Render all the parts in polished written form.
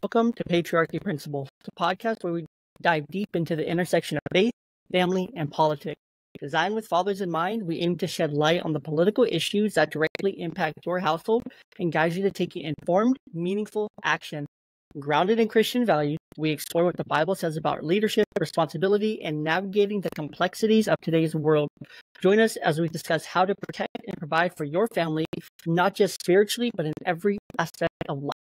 Welcome to Patriarchy Principles, the podcast where we dive deep into the intersection of faith, family, and politics. Designed with fathers in mind, we aim to shed light on the political issues that directly impact your household and guide you to taking informed, meaningful action. Grounded in Christian values, we explore what the Bible says about leadership, responsibility, and navigating the complexities of today's world. Join us as we discuss how to protect and provide for your family, not just spiritually, but in every aspect of life.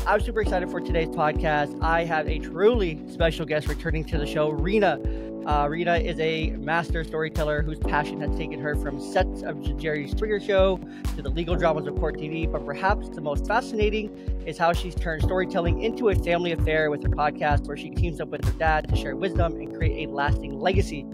I'm super excited for today's podcast. I have a truly special guest returning to the show, Rena. Rena is a master storyteller whose passion has taken her from sets of Jerry Springer show to the legal dramas of court TV. But perhaps the most fascinating is how she's turned storytelling into a family affair with her podcast, where she teams up with her dad to share wisdom and create a lasting legacy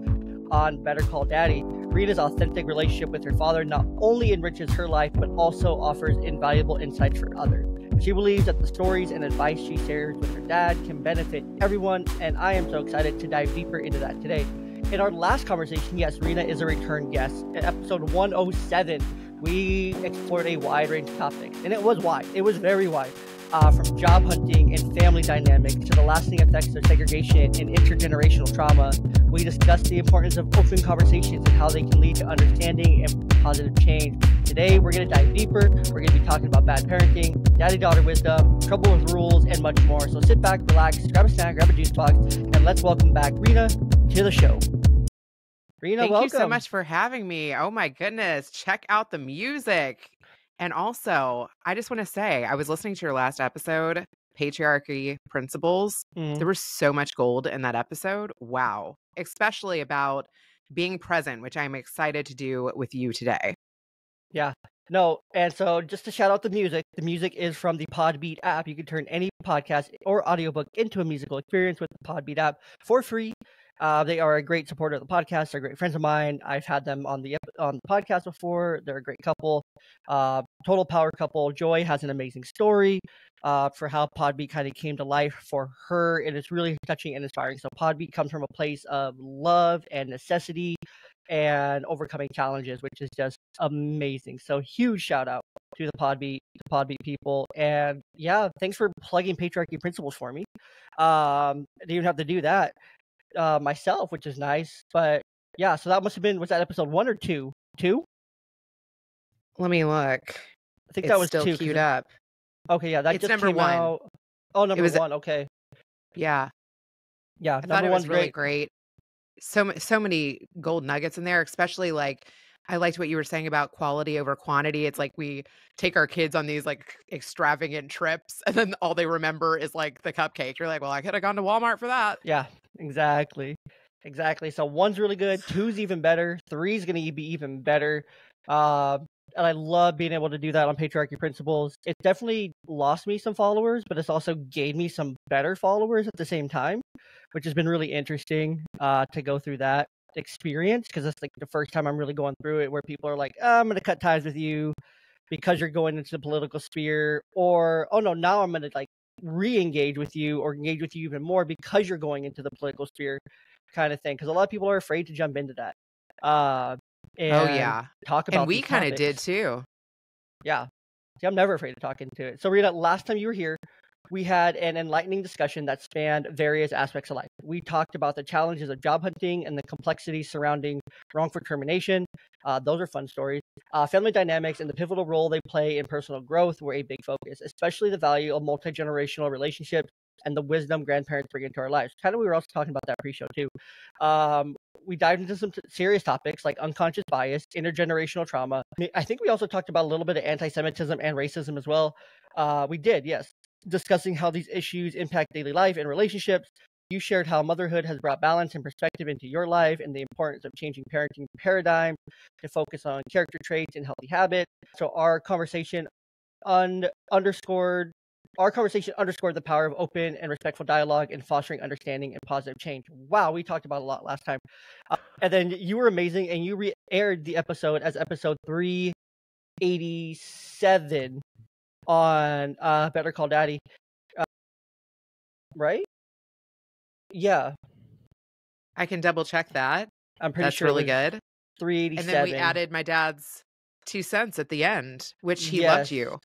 on Better Call Daddy. Rena's authentic relationship with her father not only enriches her life, but also offers invaluable insights for others. She believes that the stories and advice she shares with her dad can benefit everyone, and I am so excited to dive deeper into that today. In our last conversation, yes, Rena is a return guest. In episode 107, we explored a wide range of topics, and it was wide. It was very wide. From job hunting and family dynamics to the lasting effects of segregation and intergenerational trauma. We discussed the importance of open conversations and how they can lead to understanding and positive change. Today, we're going to dive deeper. We're going to be talking about bad parenting, daddy-daughter wisdom, trouble with rules, and much more. So sit back, relax, grab a snack, grab a juice box, and let's welcome back Rena to the show. Rena, Thank welcome. you so much for having me. Oh my goodness. Check out the music. And also, I just want to say, I was listening to your last episode, Patriarchy Principles. There was so much gold in that episode. Wow. Especially about being present, which I'm excited to do with you today. Yeah. No, and so just to shout out the music is from the Podbeat app. You can turn any podcast or audiobook into a musical experience with the Podbeat app for free. They are a great supporter of the podcast. They're great friends of mine. I've had them on the podcast before. They're a great couple, total power couple. Joy has an amazing story for how Podbeat kind of came to life for her. It is really touching and inspiring. So Podbeat comes from a place of love and necessity and overcoming challenges, which is just amazing. So huge shout out to the Podbeat people. And yeah, thanks for plugging Patriarchy Principles for me. I didn't even have to do that myself, which is nice. But yeah, so that must have been, was that episode 1 or 2? 2? Let me look. I think that was still 2. queued up. Okay, yeah, that It's just number came 1. out. Oh, number 1. Okay. Yeah. Yeah, I thought it was really great. So many gold nuggets in there, especially like I liked what you were saying about quality over quantity. It's like we take our kids on these like extravagant trips and then all they remember is like the cupcake. You're like, well, I could have gone to Walmart for that. Yeah, exactly. So 1's really good. 2's even better. 3's going to be even better. And I love being able to do that on Patriarchy Principles. It definitely lost me some followers, but it's also gained me some better followers at the same time, which has been really interesting to go through that experience, because it's like the first time I'm really going through it where people are like, I'm going to cut ties with you because you're going into the political sphere, or, oh no, now I'm going to like re-engage with you or engage with you even more because you're going into the political sphere kind of thing. Because a lot of people are afraid to jump into that. And talk about, and we kind of did too. Yeah. See, I'm never afraid to talk into it. So Rena, last time you were here, we had an enlightening discussion that spanned various aspects of life. We talked about the challenges of job hunting and the complexities surrounding wrongful termination. Those are fun stories. Family dynamics and the pivotal role they play in personal growth were a big focus, especially the value of multi-generational relationships and the wisdom grandparents bring into our lives. Kind of, we were also talking about that pre-show too. We dived into some serious topics like unconscious bias, intergenerational trauma. I think we also talked about a little bit of anti-Semitism and racism as well. We did, yes. Discussing how these issues impact daily life and relationships. You shared how motherhood has brought balance and perspective into your life and the importance of changing parenting paradigm to focus on character traits and healthy habits. So our conversation underscored the power of open and respectful dialogue and fostering understanding and positive change. Wow, we talked about a lot last time. And then you were amazing, and you re-aired the episode as episode 387 on Better Call Daddy. Right? Yeah. I can double check that. I'm pretty That's sure really it was good. 387. And then we added my dad's 2 cents at the end, which he loved Yes. you.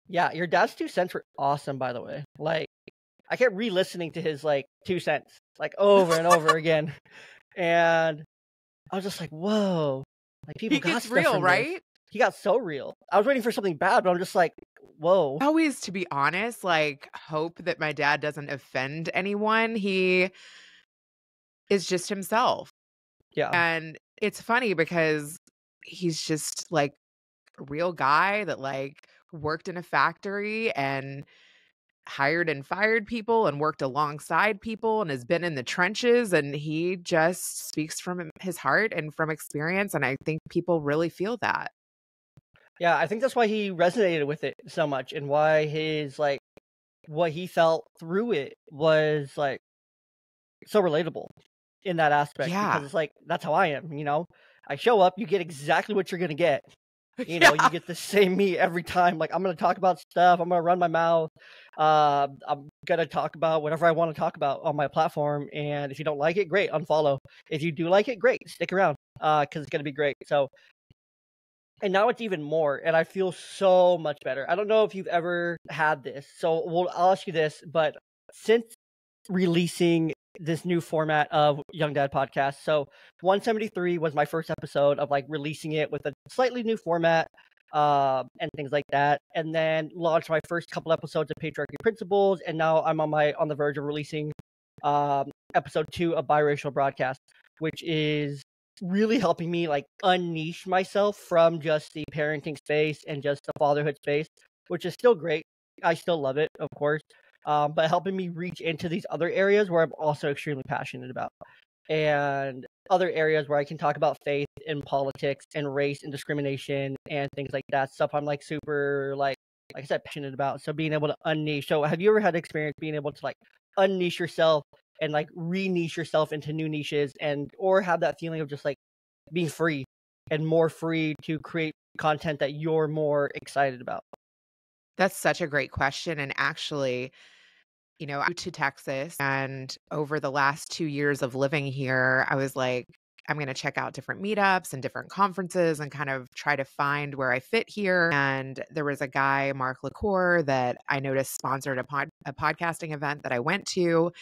Yeah, your dad's 2 cents were awesome, by the way. Like, I kept re-listening to his, like, 2 cents, like, over and over again. And I was just like, whoa. Like, people He got gets stuff real, from this. right? He got so real. I was waiting for something bad, but I'm just like, whoa. Always, to be honest, like, hope that my dad doesn't offend anyone. He is just himself. Yeah. And it's funny because he's just like a real guy that like worked in a factory and hired and fired people and worked alongside people and has been in the trenches, and he just speaks from his heart and from experience, and I think people really feel that. Yeah, I think that's why he resonated with it so much, and why his, like, what he felt through it was, like, so relatable in that aspect, because Yeah. it's like, that's how I am, you know? I show up, you get exactly what you're gonna get. You know, you Yeah. get the same me every time. Like, I'm gonna talk about stuff. I'm gonna run my mouth. I'm gonna talk about whatever I want to talk about on my platform. And if you don't like it, great, unfollow. If you do like it, great, stick around. Because it's gonna be great. So, and now it's even more, and I feel so much better. I don't know if you've ever had this. So, I'll ask you this, but since releasing this new format of Young Dad podcast. So 173 was my first episode of like releasing it with a slightly new format, and things like that. And then launched my first couple episodes of Patriarchy Principles. And now I'm on the verge of releasing episode 2 of Biracial Broadcast, which is really helping me like unniche myself from just the parenting space and just the fatherhood space, which is still great. I still love it, of course, but helping me reach into these other areas where I'm also extremely passionate about, and other areas where I can talk about faith and politics and race and discrimination and things like that. Stuff I'm like super like I said, passionate about. So being able to unniche. So have you ever had experience being able to like unniche yourself and like re-niche yourself into new niches, and or have that feeling of just like being free and more free to create content that you're more excited about? That's such a great question. And actually, I moved to Texas, and over the last 2 years of living here, I was like, I'm going to check out different meetups and different conferences and kind of try to find where I fit here. And there was a guy, Mark LaCour, that I noticed sponsored a podcasting event that I went to.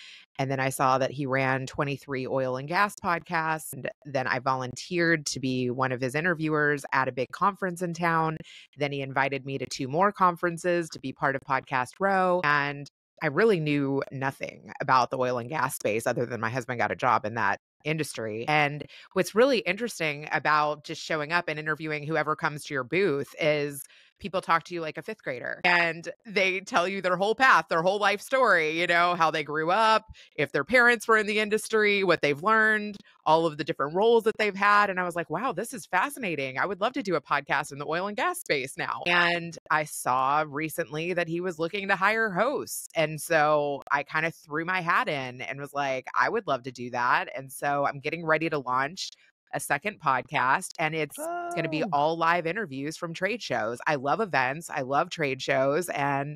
And then I saw that he ran 23 oil and gas podcasts. And then I volunteered to be one of his interviewers at a big conference in town. Then he invited me to 2 more conferences to be part of Podcast Row. And I really knew nothing about the oil and gas space other than my husband got a job in that industry. And what's really interesting about just showing up and interviewing whoever comes to your booth is people talk to you like a 5th grader, and they tell you their whole path, their whole life story, how they grew up, if their parents were in the industry, what they've learned, all of the different roles that they've had. And I was like, wow, this is fascinating. I would love to do a podcast in the oil and gas space now. And I saw recently that he was looking to hire hosts. And so I kind of threw my hat in and was like, I would love to do that. And so I'm getting ready to launch a second podcast, and it's going to be Oh, all live interviews from trade shows. I love events. I love trade shows, and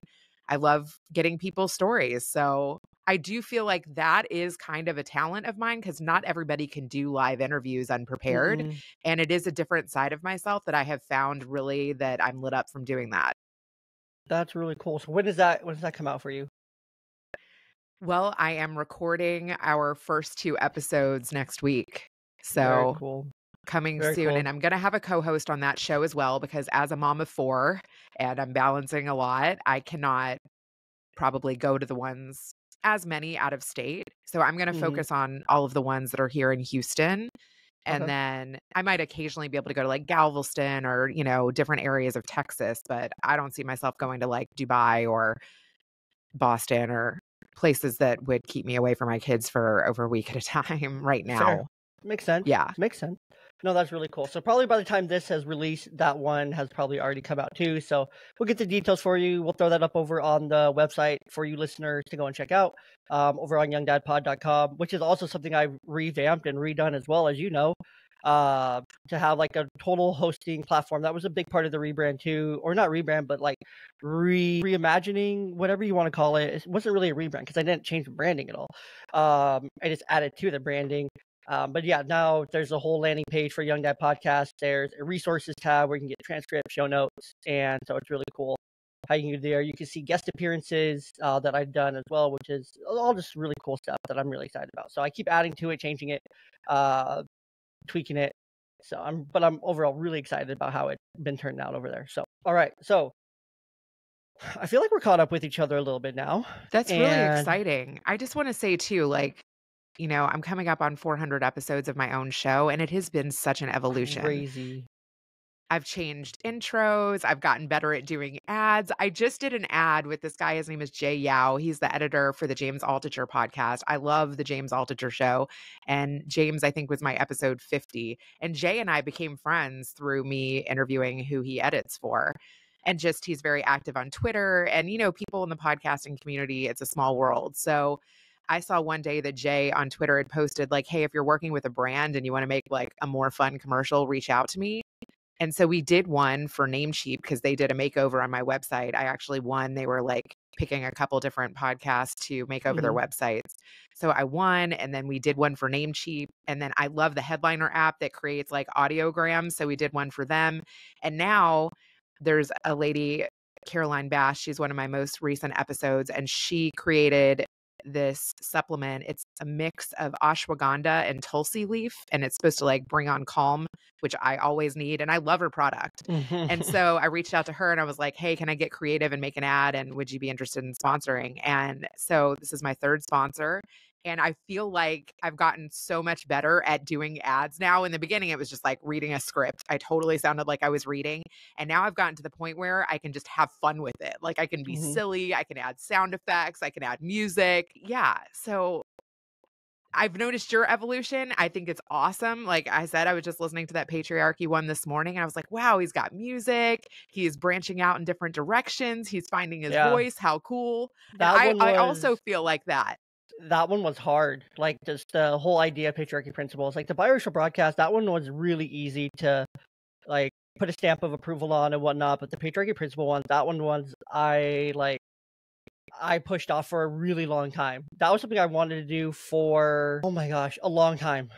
I love getting people's stories. So I do feel like that is kind of a talent of mine, because not everybody can do live interviews unprepared. mm-mm. And it is a different side of myself that I have found really that I'm lit up from doing that. That's really cool. So when does that come out for you? Well, I am recording our first 2 episodes next week. Very So cool. coming Very soon. cool. And I'm going to have a co-host on that show as well, because as a mom of 4 and I'm balancing a lot, I cannot probably go to the ones as many out of state. So I'm going to Mhm. focus on all of the ones that are here in Houston. And Okay. then I might occasionally be able to go to like Galveston or, different areas of Texas, but I don't see myself going to like Dubai or Boston or places that would keep me away from my kids for over a week at a time right Fair. now. Makes sense. Yeah. Makes sense. No, that's really cool. So probably by the time this has released, that one has probably already come out too. So we'll get the details for you. We'll throw that up over on the website for you listeners to go and check out, over on youngdadpod.com, which is also something I've revamped and redone as well, as you know, to have like a total hosting platform. That was a big part of the rebrand too, or not rebrand, but like reimagining, whatever you want to call it. It wasn't really a rebrand because I didn't change the branding at all. I just added to the branding. But yeah, now there's a whole landing page for Young Dad Podcast. There's a resources tab where you can get transcripts, show notes, and so it's really cool how you can do there. You can see guest appearances that I've done as well, which is all just really cool stuff that I'm really excited about. So I keep adding to it, changing it, tweaking it. So I'm overall really excited about how it's been turned out over there. So all right, so I feel like we're caught up with each other a little bit now. That's really And exciting. I just want to say too, like, I'm coming up on 400 episodes of my own show, and it has been such an evolution. crazy. I've changed intros. I've gotten better at doing ads. I just did an ad with this guy. His name is Jey. He's the editor for the James Altucher podcast. I love the James Altucher show. And James, I think, was my episode 50. And Jey and I became friends through me interviewing who he edits for. And just he's very active on Twitter. And, people in the podcasting community, it's a small world. So I saw one day that Jey on Twitter had posted, like, hey, if you're working with a brand and you want to make like a more fun commercial, reach out to me. And so we did one for Namecheap because they did a makeover on my website. I actually won. They were like picking a couple different podcasts to make over their websites. So I won, and then we did one for Namecheap. And then I love the Headliner app that creates like audiograms. So we did one for them. And now there's a lady, Caroline Bash. She's one of my most recent episodes, and she created this supplement. It's a mix of ashwagandha and tulsi leaf, and it's supposed to like bring on calm, which I always need, and I love her product. And so I reached out to her and I was like, hey, can I get creative and make an ad, and would you be interested in sponsoring? And so this is my third sponsor, and I feel like I've gotten so much better at doing ads now. In the beginning, it was just like reading a script. I totally sounded like I was reading. And now I've gotten to the point where I can just have fun with it. Like I can be silly. I can add sound effects. I can add music. Yeah. So I've noticed your evolution. I think it's awesome. Like I said, I was just listening to that Patriarchy one this morning, and I was like, wow, he's got music. He's branching out in different directions. He's finding his voice. How cool. And I also feel like that. That one was hard. Like just the whole idea of patriarchy principles. Like the biracial broadcast, that one was really easy to like put a stamp of approval on and whatnot. But the patriarchy principle one, that one was I pushed off for a really long time. That was something I wanted to do for, oh my gosh, a long time.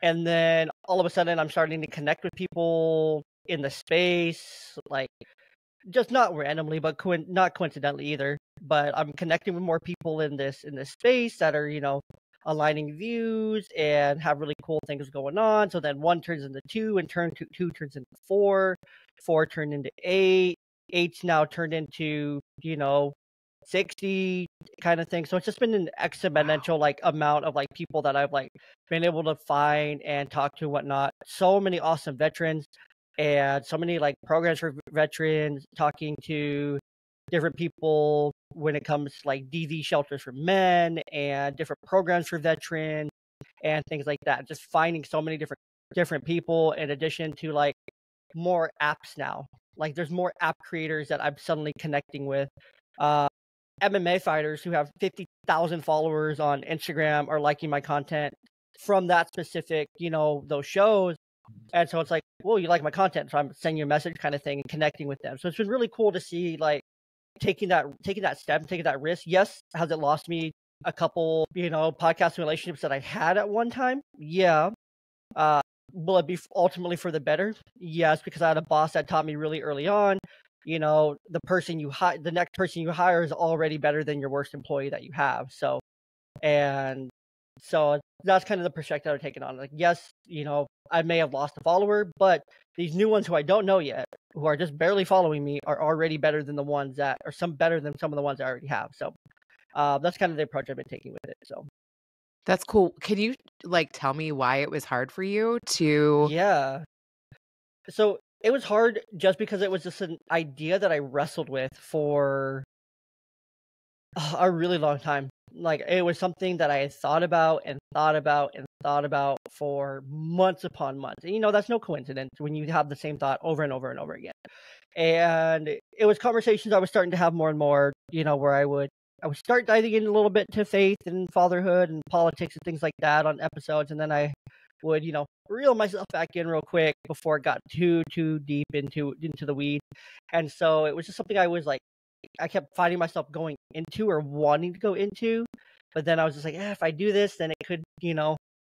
And then all of a sudden I'm starting to connect with people in the space, like just not randomly, but not coincidentally either. But I'm connecting with more people in this space that are, aligning views and have really cool things going on. So then 1 turns into 2, and two turns into 4, 4 turned into 8, 8's now turned into 60 kind of thing. So it's just been an exponential like amount of like people that I've like been able to find and talk to and whatnot. So many awesome veterans and so many like programs for veterans, talking to different people when it comes to like DV shelters for men and different programs for veterans and things like that. Just finding so many different people, in addition to like more apps now. Like there's more app creators that I'm suddenly connecting with. MMA fighters who have 50,000 followers on Instagram are liking my content from that specific, those shows. And so it's like, well, you like my content, so I'm sending you a message kind of thing and connecting with them. So it's been really cool to see like taking that step, taking that risk. Yes, has it lost me a couple, podcasting relationships that I had at one time? Yeah. Will it be ultimately for the better? Yes, because I had a boss that taught me really early on, the next person you hire is already better than your worst employee that you have. So that's kind of the perspective I'm taking on. Like, yes, I may have lost a follower, but these new ones who I don't know yet, who are just barely following me, are already better than the ones that are better than some of the ones I already have. So that's kind of the approach I've been taking with it. So that's cool. Can you like tell me why it was hard for you to? Yeah. So it was hard just because it was just an idea that I wrestled with for a really long time. Like it was something that I had thought about and thought about and thought about for months upon months. And that's no coincidence when you have the same thought over and over and over again. And it was conversations I was starting to have more and more, where I would start diving in a little bit to faith and fatherhood and politics and things like that on episodes, and then I would, reel myself back in real quick before it got too deep into the weeds. And so it was just something I was like, I kept finding myself going into or wanting to go into, but then I was just like, if I do this, then it could,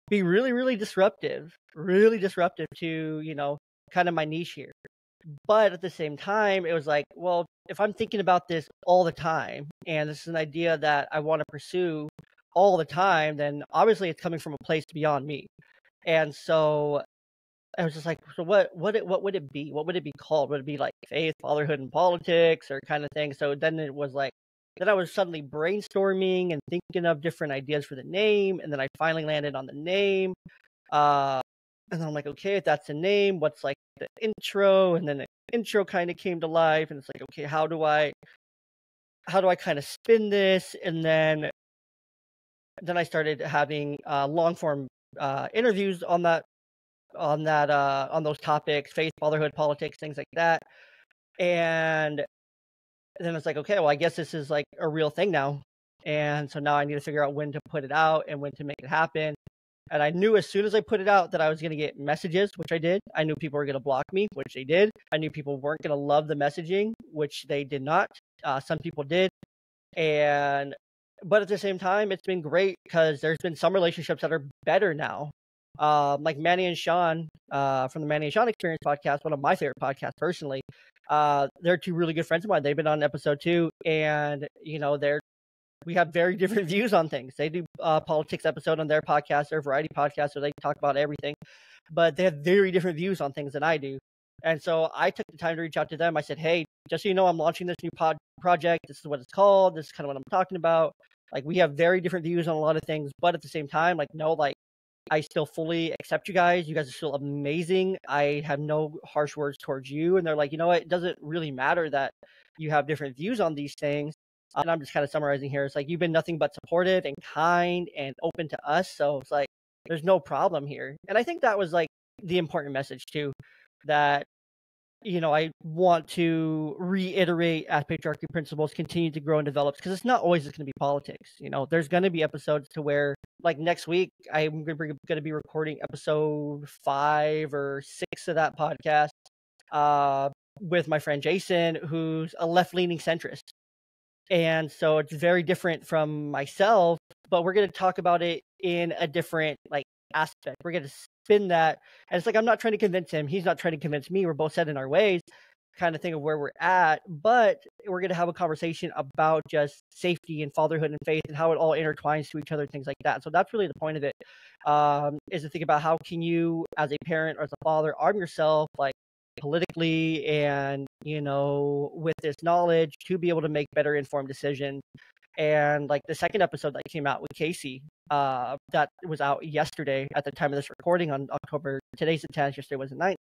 be really disruptive to, you know, kind of my niche here. But at the same time, it was like, well, if I'm thinking about this all the time, and this is an idea that I want to pursue all the time, then obviously it's coming from a place beyond me. And so I was just like, so what would it be? What would it be called? Would it be like faith, fatherhood, and politics, or kind of thing? So then it was like, then I was suddenly brainstorming and thinking of different ideas for the name, and then I finally landed on the name. And then I'm like, okay, if that's the name, what's like the intro? And then the intro kind of came to life, and it's like, okay, how do I kind of spin this? And then I started having long form interviews on those topics, faith, fatherhood, politics, things like that. And then it's like, okay, well, I guess this is like a real thing now. And so now I need to figure out when to put it out and when to make it happen. And I knew as soon as I put it out that I was going to get messages, which I did. I knew people were going to block me, which they did. I knew people weren't going to love the messaging, which they did not. Some people did. But at the same time, it's been great because there's been some relationships that are better now. Like Manny and Sean from the Manny and Sean Experience podcast, one of my favorite podcasts personally. They're two really good friends of mine. They've been on episode 2, and you know, we have very different views on things. They do politics episode on their podcast, their variety podcast, so they talk about everything. But they have very different views on things than I do. And so I took the time to reach out to them. I said, hey, just so you know, I'm launching this new project. This is what it's called. This is kind of what I'm talking about. Like, we have very different views on a lot of things, but at the same time, like, no, like, I still fully accept you guys. You guys are still amazing. I have no harsh words towards you. And they're like, you know what? It doesn't really matter that you have different views on these things. And I'm just kind of summarizing here. It's like, you've been nothing but supportive and kind and open to us. So it's like, there's no problem here. And I think that was like the important message too, that, you know, I want to reiterate as Patriarchy Principles continue to grow and develop, because it's not always just going to be politics. You know, there's going to be episodes to where, like next week, I'm going to be recording episode 5 or 6 of that podcast with my friend Jason, who's a left-leaning centrist. And so it's very different from myself, but we're going to talk about it in a different like aspect. We're going to spin that. And it's like, I'm not trying to convince him. He's not trying to convince me. We're both set in our ways, kind of thing of where we're at. But we're going to have a conversation about just safety and fatherhood and faith and how it all intertwines to each other, things like that. So that's really the point of it, is to think about how can you, as a parent or as a father, arm yourself like politically and, you know, with this knowledge to be able to make better informed decisions. And like the second episode that came out with Casey, that was out yesterday at the time of this recording on October, today's the 10th, yesterday was the 9th.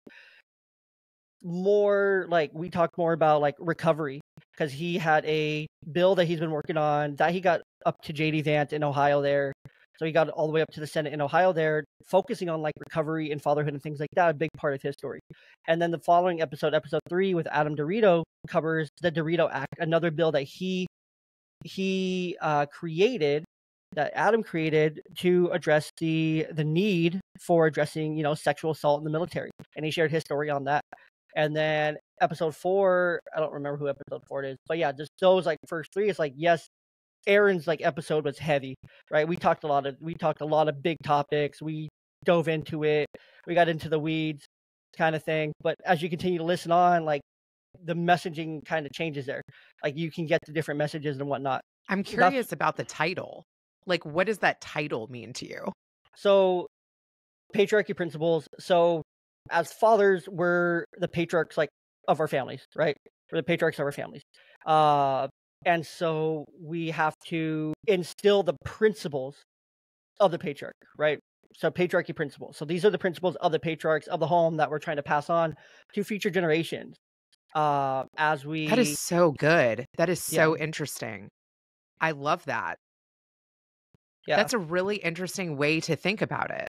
More like, we talked more about like recovery, because he had a bill that he's been working on that he got up to JD Vance in Ohio there. So he got all the way up to the Senate in Ohio there, focusing on like recovery and fatherhood and things like that, a big part of his story. And then the following episode, episode 3 with Adam Dorito, covers the Dorito Act, another bill that he created, that Adam created to address the need for addressing, you know, sexual assault in the military. And he shared his story on that. And then episode 4, I don't remember who episode 4 is, but yeah, just those like first 3, it's like, yes, Aaron's like episode was heavy, right? We talked a lot of big topics. We dove into it. We got into the weeds kind of thing. But as you continue to listen on, like the messaging kind of changes there. Like you can get the different messages and whatnot. I'm curious about the title. Like, what does that title mean to you? So, Patriarchy Principles. So, as fathers, we're the patriarchs like of our families, right? We're the patriarchs of our families. And so we have to instill the principles of the patriarch, right? So patriarchy principles. So these are the principles of the patriarchs of the home that we're trying to pass on to future generations. That is so good. That is so interesting. I love that. Yeah. That's a really interesting way to think about it.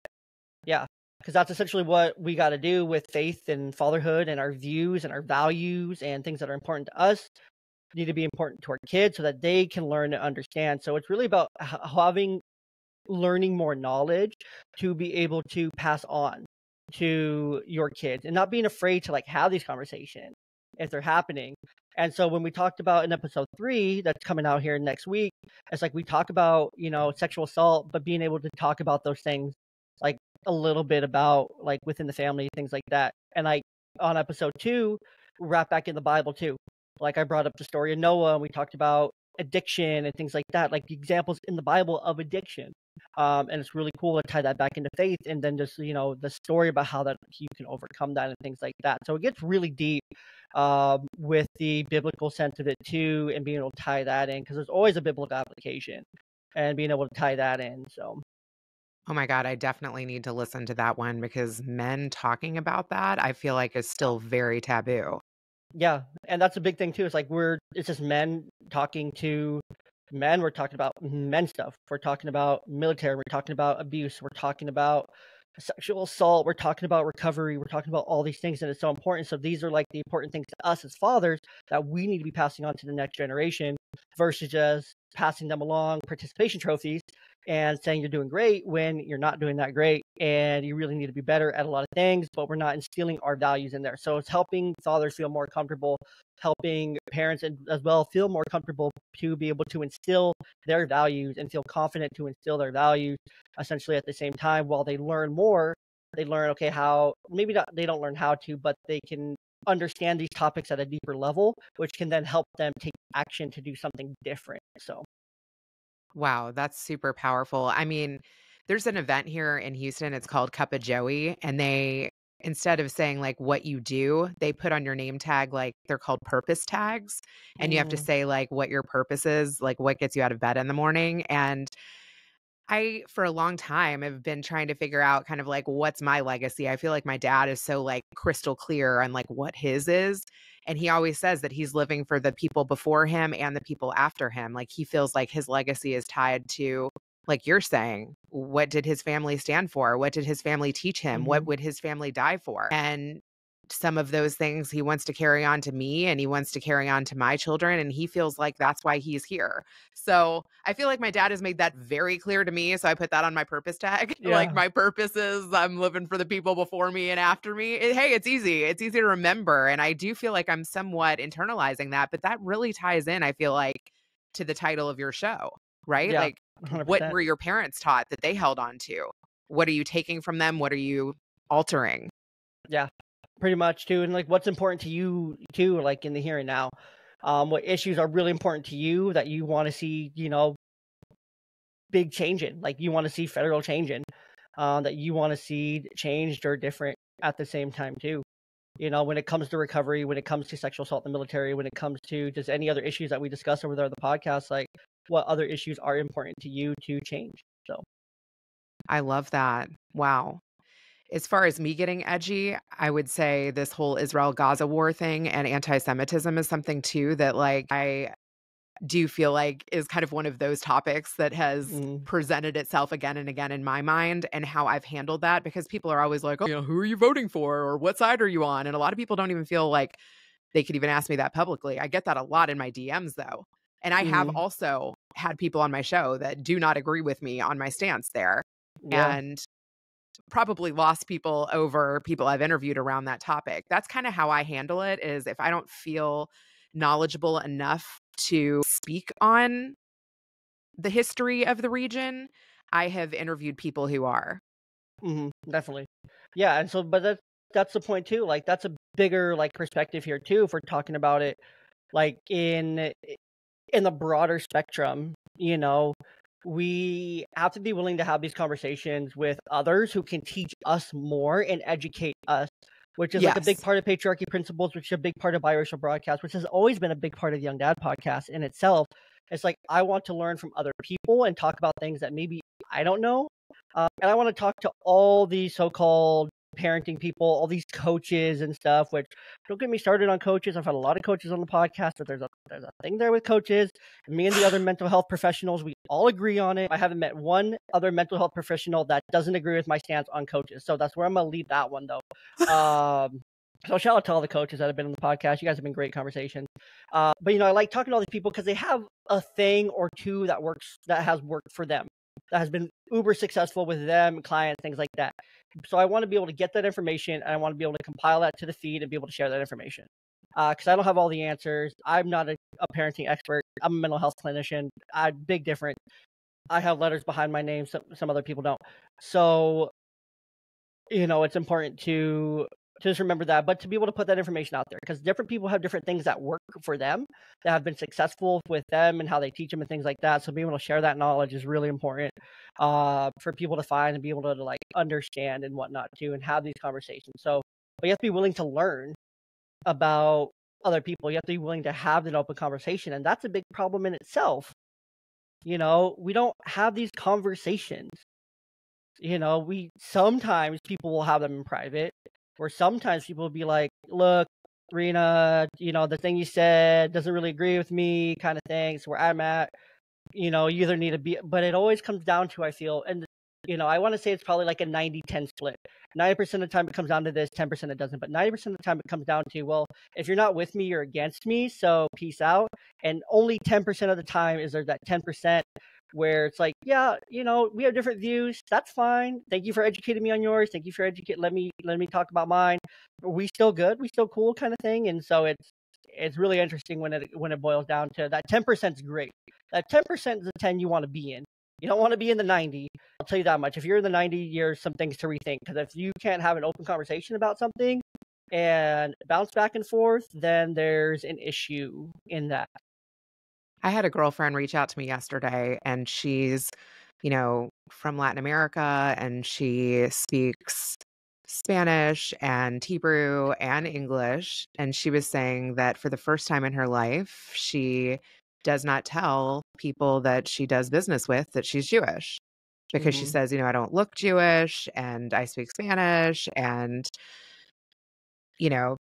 Yeah. Because that's essentially what we got to do with faith and fatherhood and our views and our values and things that are important to us need to be important to our kids so that they can learn and understand. So it's really about learning more knowledge to be able to pass on to your kids and not being afraid to like have these conversations if they're happening. And so when we talked about in episode 3 that's coming out here next week, it's like we talk about, you know, sexual assault, but being able to talk about those things like a little bit about like within the family, things like that. And like on episode 2, we wrap back in the Bible too. Like I brought up the story of Noah, and we talked about addiction and things like that, like examples in the Bible of addiction. And it's really cool to tie that back into faith, and then just the story about how that you can overcome that and things like that. So it gets really deep with the biblical sense of it too, and being able to tie that in, because there's always a biblical application, and being able to tie that in. So Oh my God, I definitely need to listen to that one because men talking about that, I feel like is still very taboo. yeah, and that's a big thing too. It's like it's just men talking to men. We're talking about men stuff. We're talking about military. We're talking about abuse. We're talking about sexual assault. We're talking about recovery. We're talking about all these things, and it's so important. So these are like the important things to us as fathers that we need to be passing on to the next generation, versus just passing them along participation trophies and saying you're doing great when you're not doing that great, and you really need to be better at a lot of things, but we're not instilling our values in there. So it's helping fathers feel more comfortable, helping parents as well feel more comfortable to be able to instill their values and feel confident to instill their values essentially at the same time. While they learn more, they learn, okay, how, maybe not, they don't learn how to, but they can understand these topics at a deeper level, which can then help them take action to do something different. So Wow, that's super powerful. I mean, there's an event here in Houston. It's called Cup of Joey. And they, instead of saying like what you do, they put on your name tag, like they're called purpose tags. And you have to say like what your purpose is, like what gets you out of bed in the morning. And I, for a long time, have been trying to figure out kind of like what's my legacy. I feel like my dad is so like crystal clear on like what his is. And he always says that he's living for the people before him and the people after him. Like he feels like his legacy is tied to, like you're saying, what did his family stand for? What did his family teach him? What would his family die for? And some of those things he wants to carry on to me, and he wants to carry on to my children. And he feels like that's why he's here. So I feel like my dad has made that very clear to me. So I put that on my purpose tag. Like my purpose is I'm living for the people before me and after me. Hey, it's easy. It's easy to remember. And I do feel like I'm somewhat internalizing that, but that really ties in, I feel like, to the title of your show, right? yeah, Like 100%. what were your parents taught that they held on to? What are you taking from them? What are you altering? Yeah, pretty much too. And like what's important to you too, like in the here and now. What issues are really important to you that you want to see, big change in, like you want to see federal change in, that you want to see changed or different at the same time too. When it comes to recovery, when it comes to sexual assault in the military, when it comes to just any other issues that we discuss over there on the podcast, like what other issues are important to you to change. So I love that. Wow. As far as me getting edgy, I would say this whole Israel-Gaza war thing and anti-Semitism is something too that like I do feel like is kind of one of those topics that has presented itself again and again in my mind, and how I've handled that, because people are always like, oh, who are you voting for? Or what side are you on? And a lot of people don't even feel like they could even ask me that publicly. I get that a lot in my DMs though. And I have also had people on my show that do not agree with me on my stance there. yeah. And probably lost people over people I've interviewed around that topic. That's kind of how I handle it, is if I don't feel knowledgeable enough to speak on the history of the region, I have interviewed people who are. Definitely. Yeah, and so but that's the point too. Like that's a bigger like perspective here too, if we're talking about it like in the broader spectrum. We have to be willing to have these conversations with others who can teach us more and educate us, which is like a big Yes. part of Patriarchy Principles, which is a big part of Biracial Broadcast, which has always been a big part of the Young Dad podcast in itself. It's like I want to learn from other people and talk about things that maybe I don't know. And I want to talk to all these so-called parenting people, all these coaches and stuff, which don't get me started on coaches. I've had a lot of coaches on the podcast, but there's a thing there with coaches. And me and the other mental health professionals, we all agree on it. I haven't met one other mental health professional that doesn't agree with my stance on coaches. So that's where I'm going to leave that one, though. So shout out to all the coaches that have been on the podcast. You guys have been great conversations. But, I like talking to all these people because they have a thing or two that has worked for them, that has been uber successful with them, clients, things like that. So I want to be able to get that information, and I want to be able to compile that to the feed and be able to share that information. Because I don't have all the answers. I'm not a parenting expert. I'm a mental health clinician. Big difference. I have letters behind my name. Some other people don't. So it's important to just remember that, but to be able to put that information out there, because different people have different things that work for them, that have been successful with them and how they teach them and things like that. So being able to share that knowledge is really important for people to find and be able to like understand and whatnot too, and have these conversations. So, but you have to be willing to learn about other people. You have to be willing to have an open conversation, and that's a big problem in itself. We don't have these conversations. We sometimes people will have them in private, or sometimes people will be like, look, Rena, the thing you said doesn't really agree with me, kind of thing. So where I'm at, you either need to be, but it always comes down to, I feel, and I want to say it's probably like a 90-10 split. 90% of the time it comes down to this, 10% it doesn't. But 90% of the time it comes down to, well, if you're not with me, you're against me, so peace out. And only 10% of the time is there that 10% where it's like, yeah, we have different views. That's fine. Thank you for educating me on yours. Thank you for let me talk about mine. Are we still good? We still cool, kind of thing. And so it's really interesting when it boils down to that 10% is great. That 10% is the 10 you want to be in. You don't want to be in the 90. I'll tell you that much. If you're in the 90, you're some things to rethink, because if you can't have an open conversation about something and bounce back and forth, then there's an issue in that. I had a girlfriend reach out to me yesterday, and she's, from Latin America, and she speaks Spanish and Hebrew and English. And she was saying that for the first time in her life, she does not tell people that she does business with that she's Jewish, because she says, I don't look Jewish and I speak Spanish, and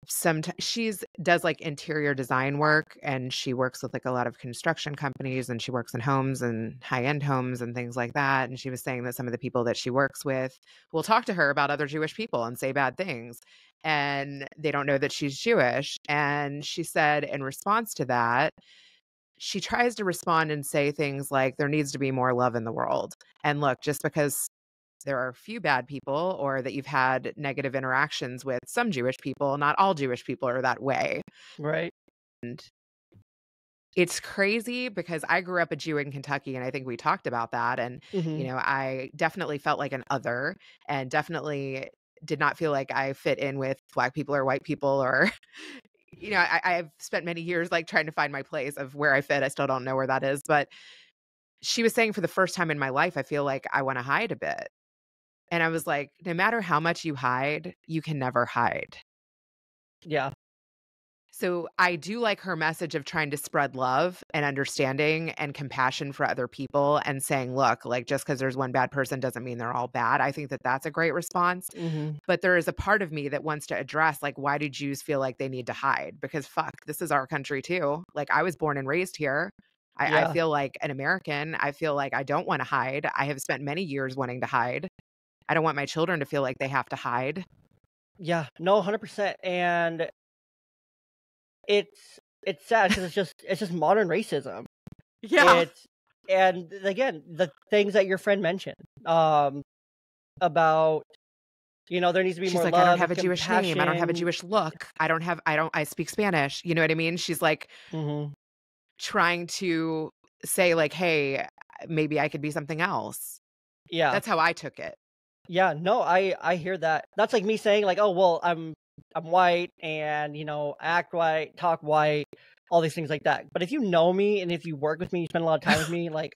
sometimes she's does like interior design work, and she works with like a lot of construction companies, and she works in homes and high-end homes and things like that. And she was saying that some of the people that she works with will talk to her about other Jewish people and say bad things, and they don't know that she's Jewish. And she said in response to that, she tries to respond and say things like, there needs to be more love in the world. And look, just because there are a few bad people, or that you've had negative interactions with some Jewish people, not all Jewish people are that way. Right. And it's crazy, because I grew up a Jew in Kentucky, and I think we talked about that. And, I definitely felt like an other, and definitely did not feel like I fit in with Black people or white people, or, I've spent many years like trying to find my place of where I fit. I still don't know where that is. But she was saying, for the first time in my life, I feel like I want to hide a bit. And I was like, no matter how much you hide, you can never hide. Yeah. So I do like her message of trying to spread love and understanding and compassion for other people, and saying, look, like, just because there's one bad person doesn't mean they're all bad. I think that that's a great response. But there is a part of me that wants to address, like, why do Jews feel like they need to hide? Because fuck, this is our country too. Like, I was born and raised here. I feel like an American. I feel like I don't want to hide. I have spent many years wanting to hide. I don't want my children to feel like they have to hide. Yeah, no, 100%. And it's sad, because it's just modern racism. Yeah. And again, the things that your friend mentioned about, there needs to be She's more like, love, I don't have a compassion. Jewish name. I don't have a Jewish look. I speak Spanish. You know what I mean? She's like trying to say like, hey, maybe I could be something else. Yeah. That's how I took it. Yeah, no, I hear that. That's like me saying like, oh, well, I'm white, and I act white, talk white, all these things like that. But if you know me, and if you work with me, you spend a lot of time with me, like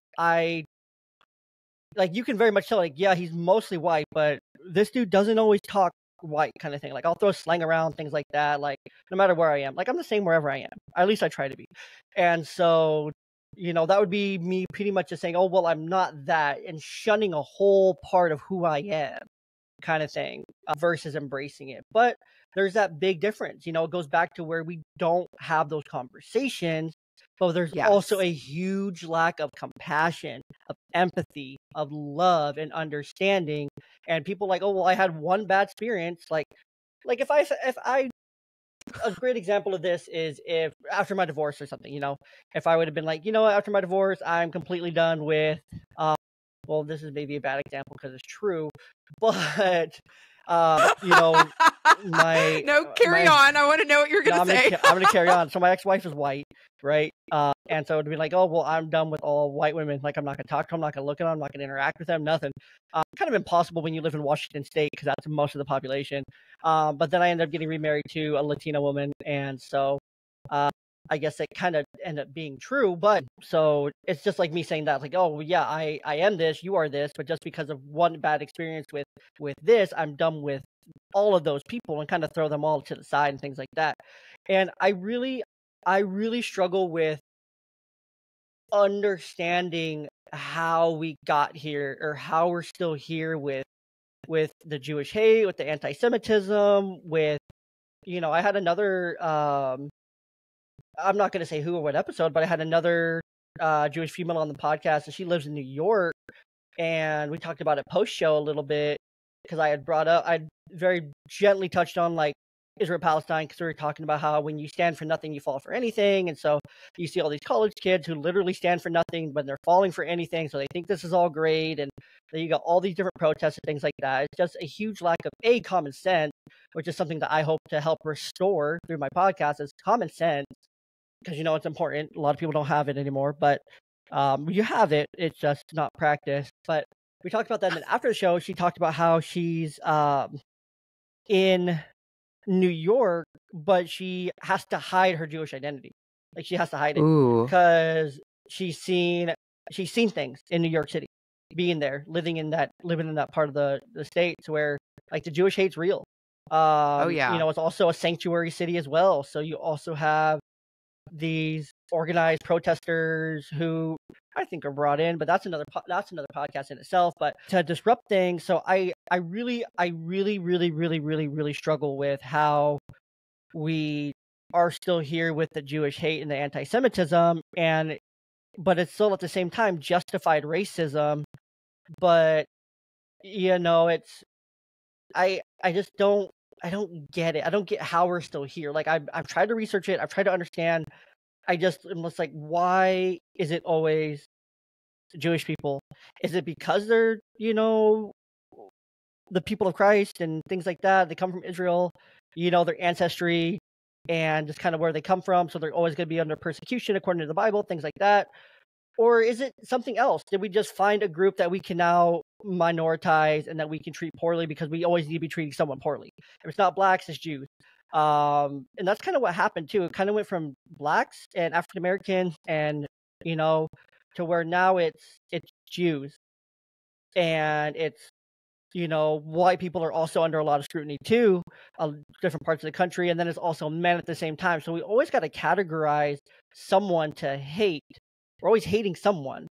you can very much tell, like, yeah, he's mostly white, but this dude doesn't always talk white, kind of thing. Like, I'll throw slang around, things like that. Like, no matter where I am, like, I'm the same wherever I am. At least I try to be. And so, that would be me pretty much just saying, oh, well, I'm not that, and shunning a whole part of who I am, kind of thing, versus embracing it. But there's that big difference. It goes back to where we don't have those conversations, but there's also a huge lack of compassion, of empathy, of love and understanding. And people like, oh, well, I had one bad experience. Like if I a great example of this is if after my divorce or something, if I would have been like, after my divorce, I'm completely done with, well, this is maybe a bad example because it's true, but My no, carry on. I want to know what you're going to say. I'm going to carry on. So my ex-wife is white, right? And so it'd be like, oh, well, I'm done with all white women. Like, I'm not going to talk to them. I'm not going to look at them. I'm not going to interact with them. Nothing. Kind of impossible when you live in Washington State because that's most of the population. But then I ended up getting remarried to a Latina woman. And so I guess it kind of ended up being true. But so it's just like me saying that, like, oh, yeah, I am this, you are this. But just because of one bad experience with this, I'm done with all of those people and kind of throw them all to the side and things like that. And I really struggle with understanding how we got here or how we're still here with the Jewish hate, with the anti-Semitism, with, I had another, I'm not going to say who or what episode, but I had another Jewish female on the podcast, and she lives in New York, and we talked about it post-show a little bit because I'd very gently touched on like Israel-Palestine, because we were talking about how when you stand for nothing, you fall for anything. And so you see all these college kids who literally stand for nothing, but they're falling for anything. So they think this is all great. And then you got all these different protests and things like that. It's just a huge lack of common sense, which is something that I hope to help restore through my podcast, is common sense, because, it's important. A lot of people don't have it anymore, but you have it. It's just not practiced. But we talked about that. And then after the show, she talked about how she's in New York, but she has to hide her Jewish identity. Like, she has to hide it because she's seen things in New York City, being there, living in that part of the states where like the Jewish hate's real. It's also a sanctuary city as well. So you also have these organized protesters who I think are brought in, but that's another podcast in itself. But to disrupt things, so I really struggle with how we are still here with the Jewish hate and the anti-Semitism, but it's still at the same time justified racism. But it's I don't get it. I don't get how we're still here. Like, I've tried to research it. I've tried to understand. I'm just like, why is it always Jewish people? Is it because they're, the people of Christ and things like that? They come from Israel, their ancestry and just kind of where they come from. So they're always going to be under persecution according to the Bible, things like that. Or is it something else? Did we just find a group that we can now minoritize and that we can treat poorly because we always need to be treating someone poorly? If it's not blacks, it's Jews. And that's kind of what happened too. It kind of went from blacks and African Americans and, to where now it's Jews, and it's, white people are also under a lot of scrutiny too, different parts of the country. And then it's also men at the same time. So we always got to categorize someone to hate. We're always hating someone.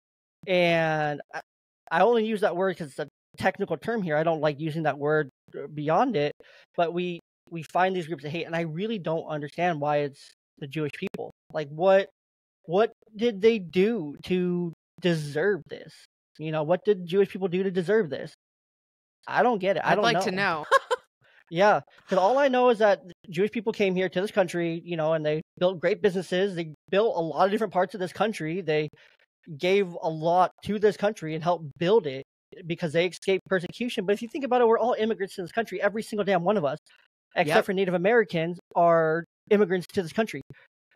And I only use that word because it's a technical term here. I don't like using that word beyond it, but we find these groups of hate, and I really don't understand why it's the Jewish people. Like, what did they do to deserve this? What did Jewish people do to deserve this? I don't get it. I'd like to know. Yeah, because all I know is that Jewish people came here to this country, and they built great businesses. They built a lot of different parts of this country. They gave a lot to this country and helped build it because they escaped persecution. But if you think about it, we're all immigrants to this country. Every single damn one of us, except for Native Americans, are immigrants to this country.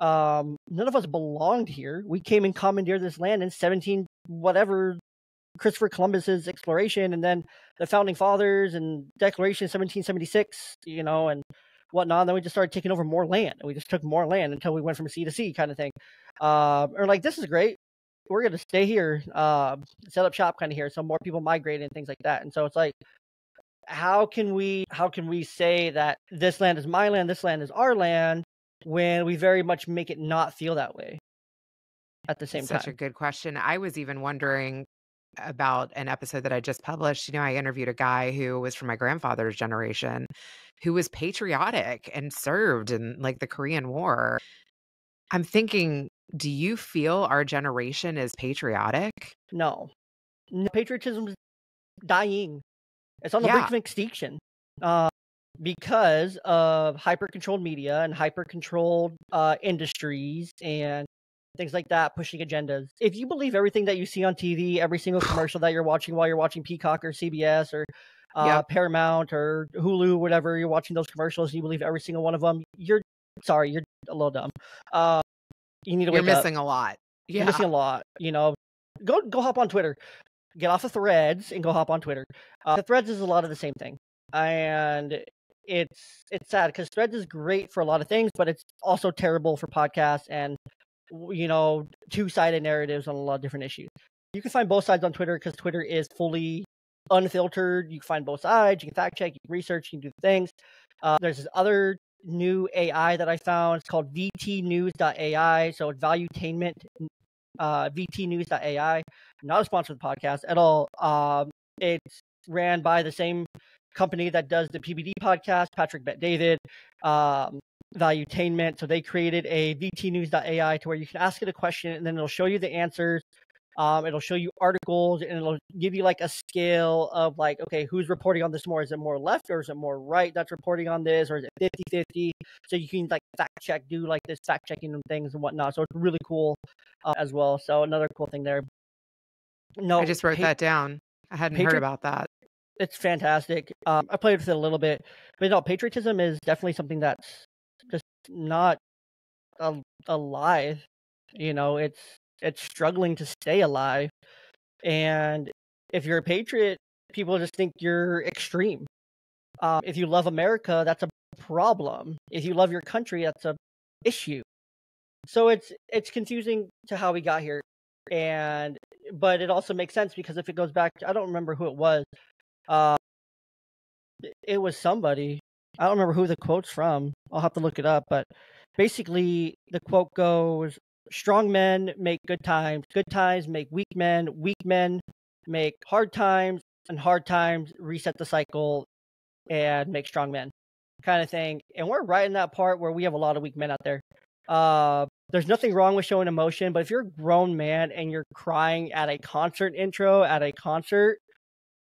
None of us belonged here. We came and commandeered this land in 17 whatever, Christopher Columbus's exploration, and then the founding fathers and Declaration 1776, and whatnot. And then we just started taking over more land, and we just took more land until we went from sea to sea kind of thing. Or like, this is great. We're going to stay here, set up shop kind of here. So more people migrate and things like that. And so it's like, how can we say that this land is my land, this land is our land, when we very much make it not feel that way at the same time? Such a good question. I was even wondering about an episode that I just published. I interviewed a guy who was from my grandfather's generation, who was patriotic and served in like the Korean War. I'm thinking, do you feel our generation is patriotic? No. Patriotism is dying. It's on the brink of extinction because of hyper-controlled media and hyper-controlled industries and things like that, pushing agendas. If you believe everything that you see on TV, every single commercial that you're watching while you're watching Peacock or CBS or Paramount or Hulu, whatever, you're watching those commercials and you believe every single one of them, you're a little dumb. You need to wake up. You're missing a lot. Yeah. You're missing a lot. Go hop on Twitter. Get off of Threads and go hop on Twitter. The Threads is a lot of the same thing, and it's sad because Threads is great for a lot of things, but it's also terrible for podcasts and two-sided narratives on a lot of different issues. You can find both sides on Twitter because Twitter is fully unfiltered. You can find both sides. You can fact check. You can research. You can do things. There's this other new AI that I found. It's called vtnews.ai. So it's valuetainment. vtnews.ai. Not a sponsor of the podcast at all. It's ran by the same company that does the PBD podcast, Patrick Bet-David, Valuetainment. So they created a vtnews.ai to where you can ask it a question and then it'll show you the answers. It'll show you articles and it'll give you like a scale of like, okay, who's reporting on this more? Is it more left or is it more right that's reporting on this? Or is it 50-50? So you can like fact check, do like this fact checking and things and whatnot. So it's really cool as well. So another cool thing there. No, I just wrote that down. I hadn't heard about that. It's fantastic. I played with it a little bit, but no, patriotism is definitely something that's just not alive. It's struggling to stay alive. And if you're a patriot, people just think you're extreme. If you love America, that's a problem. If you love your country, that's a issue. So it's confusing to how we got here. But it also makes sense because if it goes back to, I don't remember who it was. It was somebody. I don't remember who the quote's from. I'll have to look it up. But basically, the quote goes, strong men make good times make weak men make hard times, and hard times reset the cycle and make strong men, kind of thing. And we're right in that part where we have a lot of weak men out there. There's nothing wrong with showing emotion, but if you're a grown man and you're crying at a concert intro at a concert,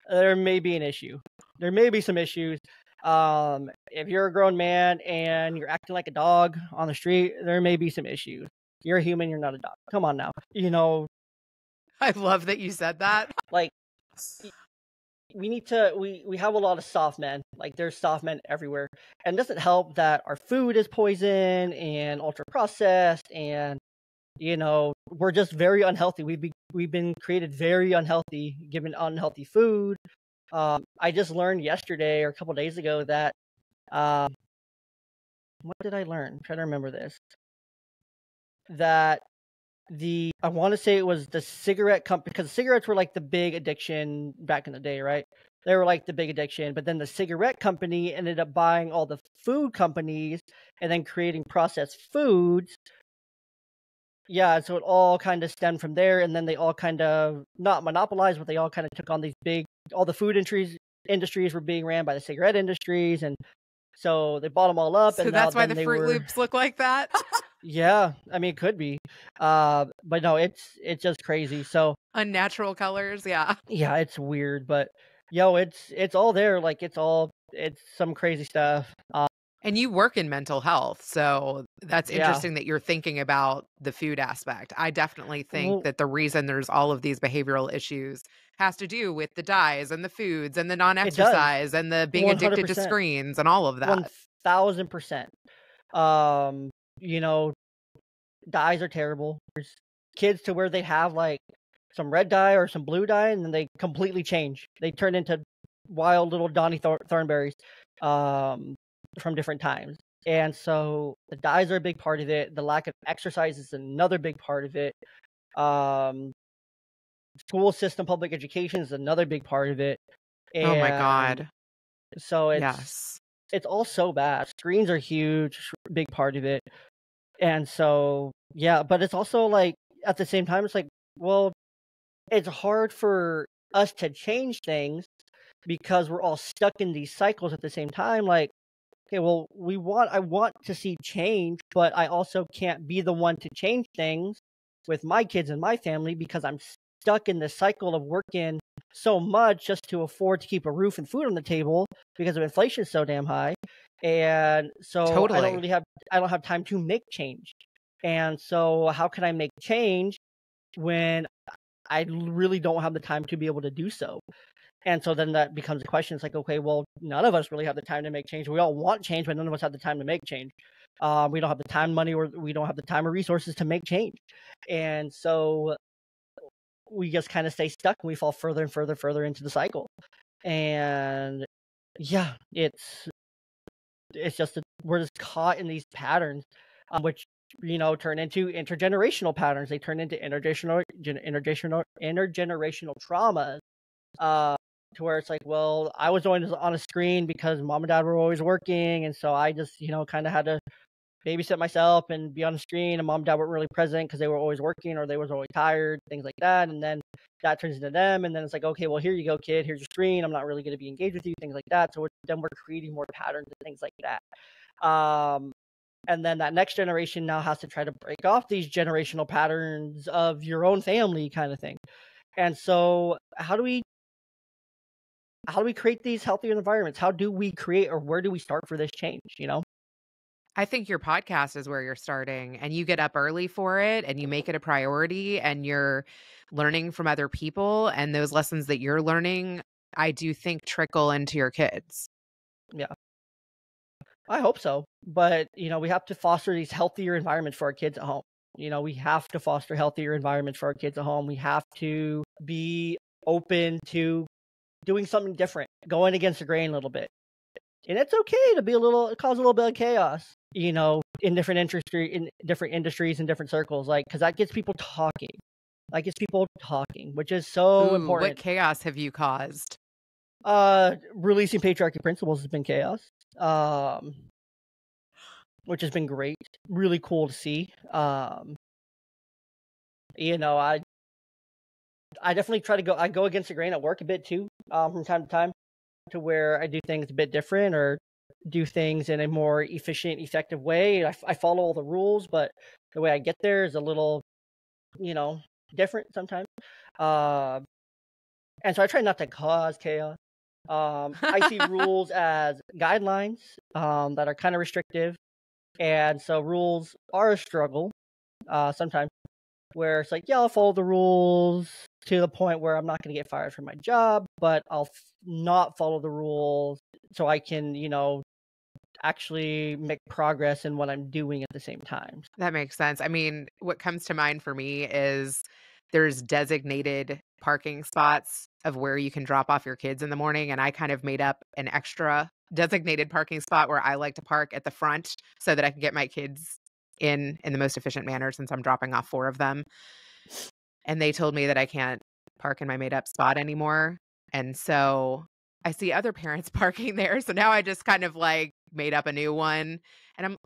there may be an issue. There may be some issues. If you're a grown man and you're acting like a dog on the street, there may be some issues. You're a human, you're not a dog. Come on now. I love that you said that. Like, we have a lot of soft men. Like, there's soft men everywhere. And it doesn't help that our food is poison and ultra processed, and we're just very unhealthy. We've been created very unhealthy, given unhealthy food. I just learned yesterday or a couple of days ago that what did I learn? I'm trying to remember this. That I want to say it was the cigarette company, because cigarettes were like the big addiction back in the day, right? They were like the big addiction, but then the cigarette company ended up buying all the food companies and then creating processed foods. Yeah, so it all kind of stemmed from there, and then they all kind of not monopolized, but they all kind of took on these all the food industries were being ran by the cigarette industries, and so they bought them all up. So and that's why the Fruit Loops look like that? Yeah, I mean, it could be. But no, it's just crazy. So unnatural colors, yeah. Yeah, it's weird, but it's all there. Like, it's some crazy stuff. And you work in mental health, so that's interesting that you're thinking about the food aspect. I definitely think that the reason there's all of these behavioral issues has to do with the dyes and the foods and the non-exercise and the being 100%. Addicted to screens and all of that. 1000%. Dyes are terrible. There's kids to where they have like some red dye or some blue dye, and then they completely change. They turn into wild little Donnie Thornberries from different times. And so the dyes are a big part of it. The lack of exercise is another big part of it. School system, public education is another big part of it. And oh my God. So it's all so bad. Screens are huge, big part of it. And so, yeah, but it's also like, at the same time, it's like, well, it's hard for us to change things because we're all stuck in these cycles at the same time. Like, okay, well, I want to see change, but I also can't be the one to change things with my kids and my family because I'm stuck in this cycle of working so much just to afford to keep a roof and food on the table because of inflation so damn high. And so totally. I don't have time to make change. And so how can I make change when I really don't have the time to be able to do so? And so then that becomes a question. It's like, okay, well, none of us really have the time to make change. We all want change, but none of us have the time to make change. We don't have the time, money, or we don't have the time or resources to make change. And so we just kind of stay stuck and we fall further and further into the cycle. And yeah, it's just we're just caught in these patterns, which turn into intergenerational patterns. They turn into intergenerational traumas. To where it's like, well, I was always on a screen because mom and dad were always working, and so I just kind of had to babysit myself and be on the screen, and mom and dad weren't really present because they were always working or they was always tired, things like that. And then that turns into them, and then it's like, okay, well, here you go, kid, here's your screen, I'm not really going to be engaged with you, things like that. So then we're creating more patterns and things like that. And then that next generation now has to try to break off these generational patterns of your own family kind of thing. And so how do we create these healthier environments? How do we create, or where do we start for this change? I think your podcast is where you're starting, and you get up early for it and you make it a priority, and you're learning from other people, and those lessons that you're learning, I do think trickle into your kids. Yeah. I hope so. But, we have to foster these healthier environments for our kids at home. We have to foster healthier environments for our kids at home. We have to be open to doing something different, going against the grain a little bit. And it's okay to cause a little bit of chaos, in different industries and different circles, because that gets people talking. That gets people talking, which is so important. What chaos have you caused? Releasing patriarchy principles has been chaos, which has been great. Really cool to see. I definitely try to I go against the grain at work a bit too, from time to time, to where I do things a bit different or do things in a more efficient, effective way. I follow all the rules, but the way I get there is a little, different sometimes. And so I try not to cause chaos. I see rules as guidelines that are kind of restrictive. And so rules are a struggle sometimes, where it's like, yeah, I'll follow the rules to the point where I'm not going to get fired from my job, but I'll not follow the rules so I can, actually make progress in what I'm doing at the same time. That makes sense. I mean, what comes to mind for me is there's designated parking spots of where you can drop off your kids in the morning. And I kind of made up an extra designated parking spot where I like to park at the front so that I can get my kids in the most efficient manner, since I'm dropping off 4 of them. And they told me that I can't park in my made up spot anymore. And so I see other parents parking there. So now I just kind of made up a new one.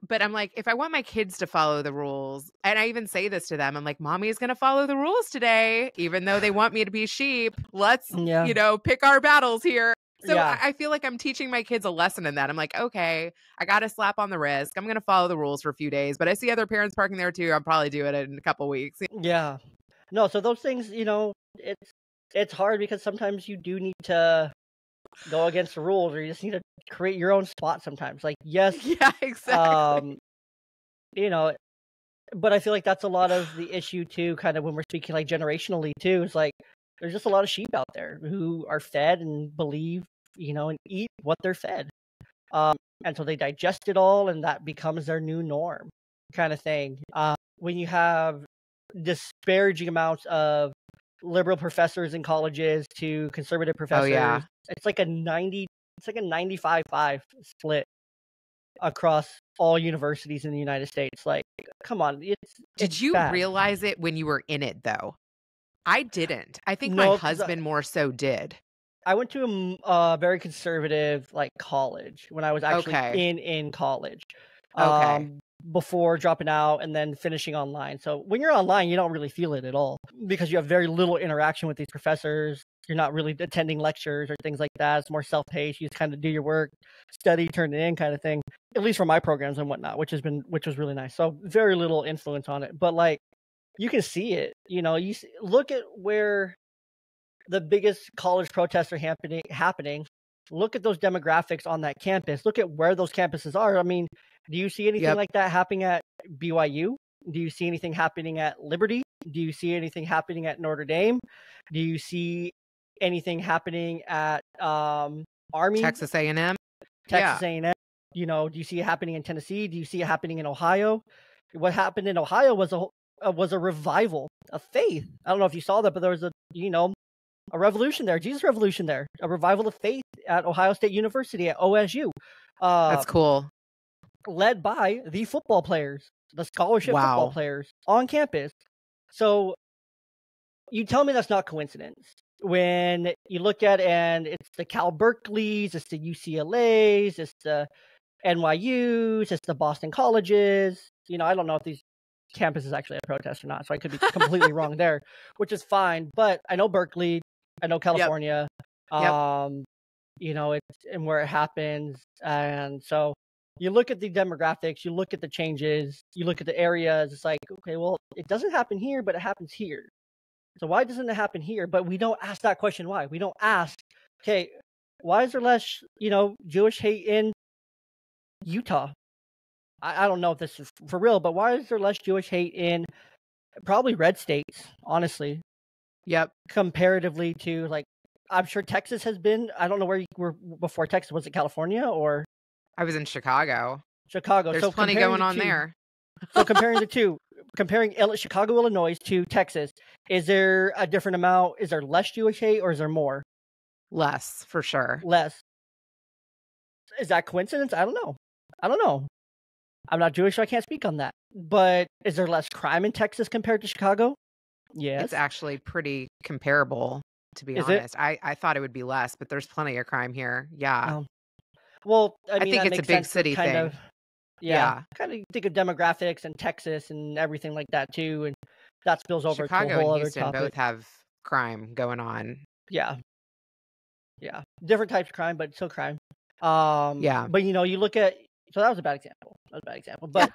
But I'm like, if I want my kids to follow the rules, and I even say this to them, I'm like, mommy's going to follow the rules today, even though they want me to be sheep. Let's, pick our battles here. So I feel like I'm teaching my kids a lesson in that. I'm like, okay, I got a slap on the wrist. I'm going to follow the rules for a few days, but I see other parents parking there too. I'll probably do it in a couple weeks. Yeah. No, so those things, it's hard because sometimes you do need to go against the rules, or you just need to create your own spot sometimes. Yes. Yeah, exactly. But I feel like that's a lot of the issue too, kind of when we're speaking generationally too, is there's just a lot of sheep out there who are fed and believe, and eat what they're fed. And so they digest it all, and that becomes their new norm kind of thing. When you have disparaging amounts of liberal professors in colleges to conservative professors, it's like a 95-5 split across all universities in the United States. Come on. Did you realize it when you were in it though? I didn't. I think my husband more so did. I went to a very conservative college when I was actually in college. Before dropping out and then finishing online. So when you're online, you don't really feel it at all because you have very little interaction with these professors. You're not really attending lectures or things like that. It's more self-paced. You just kind of do your work, study, turn it in kind of thing, at least for my programs and whatnot, which was really nice. So very little influence on it, but you can see it, look at where the biggest college protests are happening. Look at those demographics on that campus. Look at where those campuses are. I mean, do you see anything like that happening at BYU? Do you see anything happening at Liberty? Do you see anything happening at Notre Dame? Do you see anything happening at Army, Texas A&M. Texas Yeah. A&M. You know, do you see it happening in Tennessee? Do you see it happening in Ohio? What happened in Ohio was a revival of faith. I don't know if you saw that, but there was a revolution there, Jesus revolution there, a revival of faith at Ohio State University at OSU. That's cool. Led by the football players, the scholarship football players on campus. So you tell me that's not coincidence. When you look at, and it's the Cal Berkeleys, it's the UCLAs, it's the NYUs, it's the Boston colleges. You know, I don't know if these campuses actually have protests or not, so I could be completely wrong there, which is fine. But I know Berkeley, I know California, you know, it's and where it happens. And so you look at the demographics, you look at the changes, you look at the areas, it's like, okay, well, it doesn't happen here, but it happens here. So why doesn't it happen here? But we don't ask that question why. We don't ask, okay, why is there less, Jewish hate in Utah? I don't know if this is for real, but why is there less Jewish hate in probably red states, honestly? Yep. Comparatively to, like, I'm sure Texas has been, I don't know where you were before Texas. Was it California or? I was in Chicago. There's plenty going on there. So comparing the two, Chicago, Illinois to Texas, is there a different amount? Is there less Jewish hate or is there more? Less, for sure. Less. Is that coincidence? I don't know. I'm not Jewish, so I can't speak on that. But is there less crime in Texas compared to Chicago? Yes. It's actually pretty comparable, to be honest. I thought it would be less, but there's plenty of crime here. Yeah. Well, I mean, think it's a big city thing. Yeah. Kind of think of demographics and Texas and everything like that too, and that spills over Chicago to a whole and other Houston topic. both have crime going on. Yeah. Different types of crime, but still crime. But you look at, so that was a bad example. But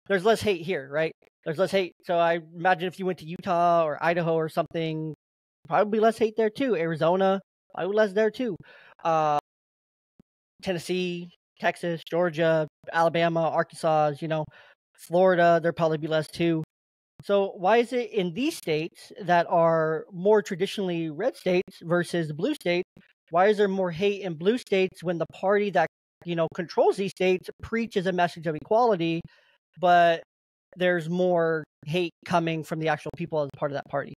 there's less hate here, right? There's less hate. So I imagine if you went to Utah or Idaho or something, probably less hate there too. Arizona, probably less there too. Tennessee, Texas, Georgia, Alabama, Arkansas, Florida, there'll probably be less too. So why is it in these states that are more traditionally red states versus blue states, why is there more hate in blue states when the party that, controls these states preaches a message of equality, but there's more hate coming from the actual people as part of that party?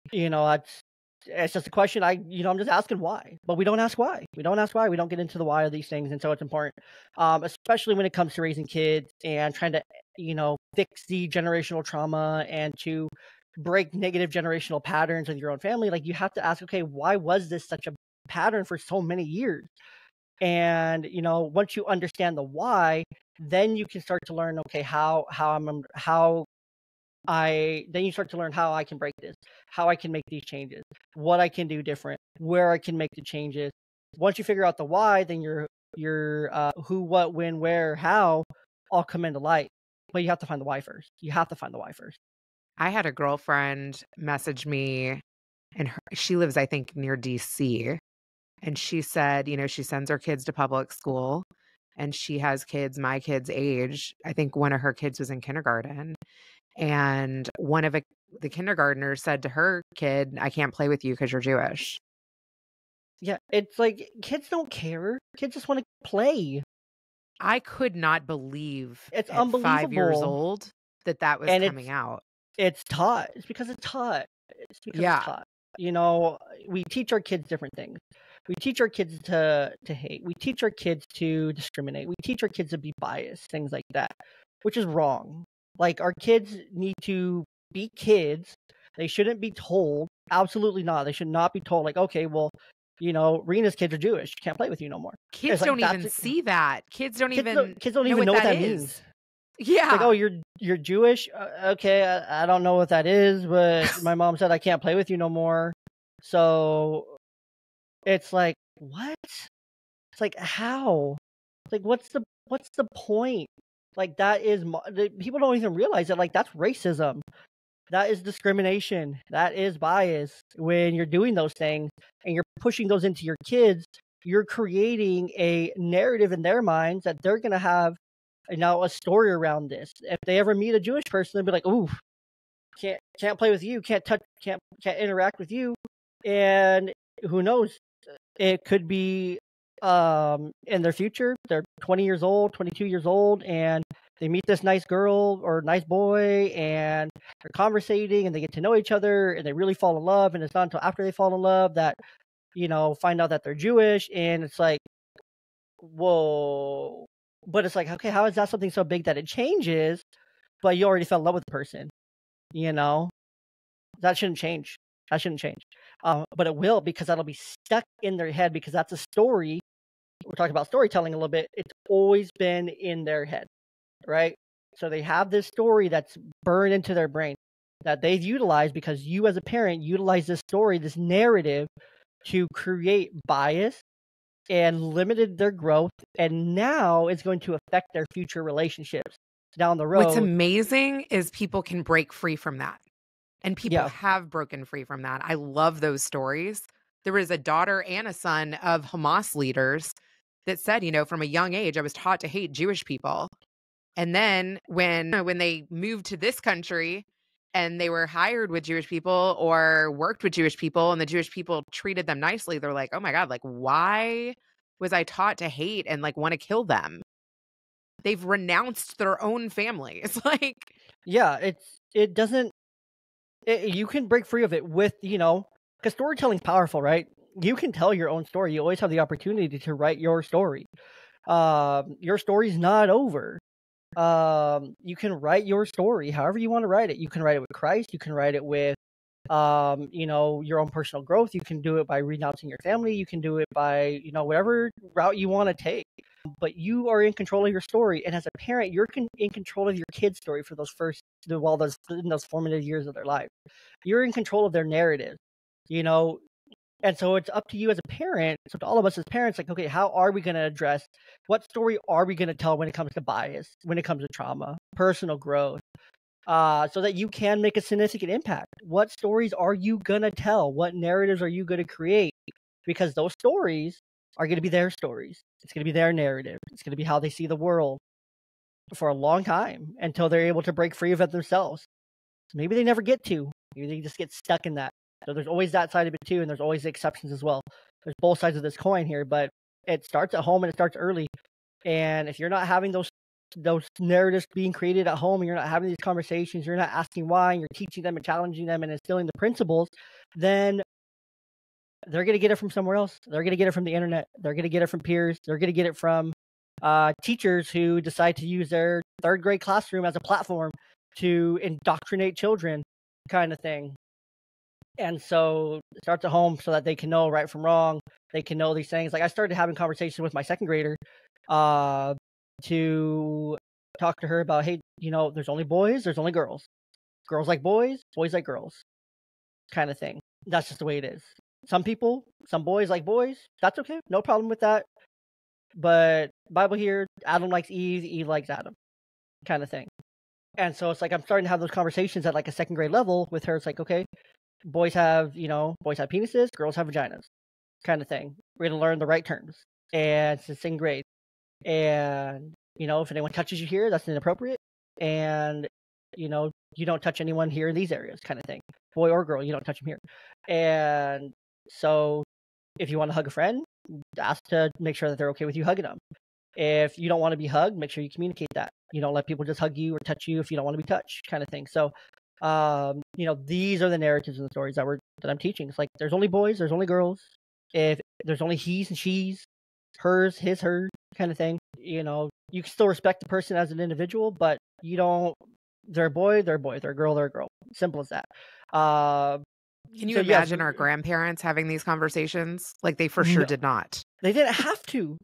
It's just a question. I'm just asking why, but we don't ask why. We don't get into the why of these things. And so it's important, especially when it comes to raising kids and trying to, fix the generational trauma and to break negative generational patterns with your own family. Like, you have to ask, okay, why was this such a pattern for so many years? And, once you understand the why, then you can start to learn, okay, then you start to learn how I can break this, how I can make these changes, what I can do different, where I can make the changes. Once you figure out the why, then your who, what, when, where, how all come into light. But you have to find the why first. I had a girlfriend message me, and she lives, I think, near DC. And she said, she sends her kids to public school, and she has kids my kids' age. I think one of her kids was in kindergarten. And one of the kindergartners said to her kid, "I can't play with you because you're Jewish." Yeah, it's like kids don't care. Kids just want to play. I could not believe it's at unbelievable. 5 years old that was coming out. It's taught. It's because it's taught. It's taught. We teach our kids different things. We teach our kids to hate. We teach our kids to discriminate. We teach our kids to be biased, things like that, which is wrong. Like, our kids need to be kids. They shouldn't be told. Absolutely not. They should not be told, like, okay, well, Rena's kids are Jewish. Can't play with you no more. Kids don't even see that. Kids don't even know what that means. Yeah. It's like, oh, you're Jewish? Okay, I don't know what that is, but my mom said I can't play with you no more. So it's like, what? It's like, how? It's like, what's the point? Like, that is, people don't even realize that, like, that's racism. That is discrimination. That is bias. When you're doing those things and you're pushing those into your kids, you're creating a narrative in their minds that they're going to have a story around this. If they ever meet a Jewish person, they'll be like, "Ooh, can't play with you, can't touch, can't interact with you." And who knows? It could be in their future. They're 20 years old, 22 years old, and they meet this nice girl or nice boy, and they're conversating, and they get to know each other, and they really fall in love. And it's not until after they fall in love that, find out that they're Jewish, and it's like, whoa. But it's like, okay, how is that something so big that it changes, but you already fell in love with the person? That shouldn't change. That shouldn't change. But it will, because that'll be stuck in their head, because that's a story. We're talking about storytelling a little bit. It's always been in their head, right? So they have this story that's burned into their brain that they've utilized, because you as a parent utilize this story, this narrative, to create bias and limited their growth. And now it's going to affect their future relationships down the road. What's amazing is people can break free from that. And people have broken free from that. I love those stories. There was a daughter and a son of Hamas leaders that said, from a young age, I was taught to hate Jewish people. And then when they moved to this country and they were hired with Jewish people or worked with Jewish people, and the Jewish people treated them nicely, they're like, oh my God, like, why was I taught to hate and like want to kill them? They've renounced their own family. It's like, yeah, you can break free of it with, because storytelling's powerful, right? You can tell your own story. You always have the opportunity to write your story. Your story's not over. You can write your story however you want to write it. You can write it with Christ. You can write it with, your own personal growth. You can do it by renouncing your family. You can do it by, whatever route you want to take. But you are in control of your story. And as a parent, you're in control of your kid's story for in those formative years of their life. You're in control of their narrative, and so it's up to you as a parent. So to all of us as parents, like, okay, how are we going to address, what story are we going to tell when it comes to bias, when it comes to trauma, personal growth, so that you can make a significant impact? What stories are you going to tell? What narratives are you going to create? Because those stories are going to be their stories. It's going to be their narrative. It's going to be how they see the world for a long time, until they're able to break free of it themselves. Maybe they never get to. Maybe they just get stuck in that. So there's always that side of it too, and there's always the exceptions as well. There's both sides of this coin here, but it starts at home and it starts early. And if you're not having those narratives being created at home, and you're not having these conversations, you're not asking why, and you're teaching them and challenging them and instilling the principles, then they're going to get it from somewhere else. They're going to get it from the internet. They're going to get it from peers. They're going to get it from teachers who decide to use their third grade classroom as a platform to indoctrinate children, kind of thing. And so it starts at home, so that they can know right from wrong. They can know these things. Like, I started having conversations with my second grader to talk to her about, hey, there's only boys, there's only girls. Girls like boys, boys like girls, kind of thing. That's just the way it is. Some boys like boys. That's okay. No problem with that. But Bible here, Adam likes Eve, Eve likes Adam, kind of thing. And so it's like, I'm starting to have those conversations at like a second grade level with her. It's like, okay, boys have penises, girls have vaginas, kind of thing. We're going to learn the right terms. And it's the second grade. And, if anyone touches you here, that's inappropriate. And, you don't touch anyone here in these areas, kind of thing. Boy or girl, you don't touch them here. And so if you want to hug a friend, ask to make sure that they're okay with you hugging them. If you don't want to be hugged, make sure you communicate that. You don't let people just hug you or touch you if you don't want to be touched, kind of thing. So, these are the narratives and the stories that I'm teaching. It's like, there's only boys, there's only girls. If there's only he's and she's, hers, his, her, kind of thing. You can still respect the person as an individual, but you don't. They're a boy, they're a boy. They're a girl, they're a girl. Simple as that. Can you imagine our grandparents having these conversations? Like, they for sure did not. They didn't have to.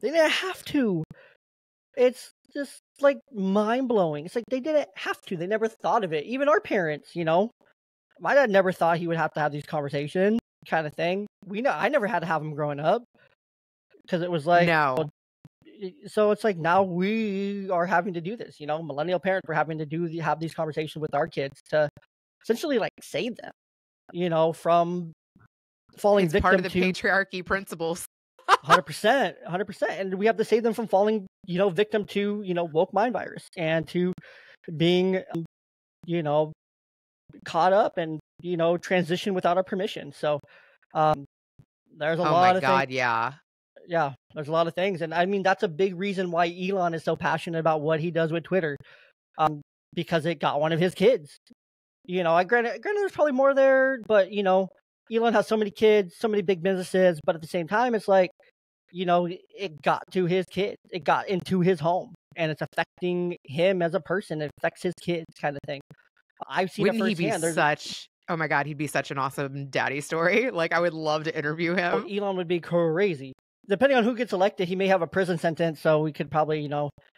It's just like mind-blowing. It's like they didn't have to. They never thought of it. Even our parents, my dad never thought he would have to have these conversations, kind of thing. I never had to have them growing up, because it was like, no. So it's like, now we are having to do this. Millennial parents were having to have these conversations with our kids to essentially like save them, from falling victim to... part of the patriarchy principles. 100%. And we have to save them from falling, victim to, woke mind virus, and to being, caught up and, transition without our permission. So There's a Oh my lot of things. God, yeah. Yeah, there's a lot of things. And I mean, that's a big reason why Elon is so passionate about what he does with Twitter. Because it got one of his kids. Granted, there's probably more there, but Elon has so many kids, so many big businesses, but at the same time, it's like, it got to his kids, it got into his home, and it's affecting him as a person. It affects his kids, kind of thing. I've seen Wouldn't it he be firsthand. oh my God, he'd be such an awesome daddy story. Like, I would love to interview him. Elon would be crazy. Depending on who gets elected, he may have a prison sentence, so we could probably,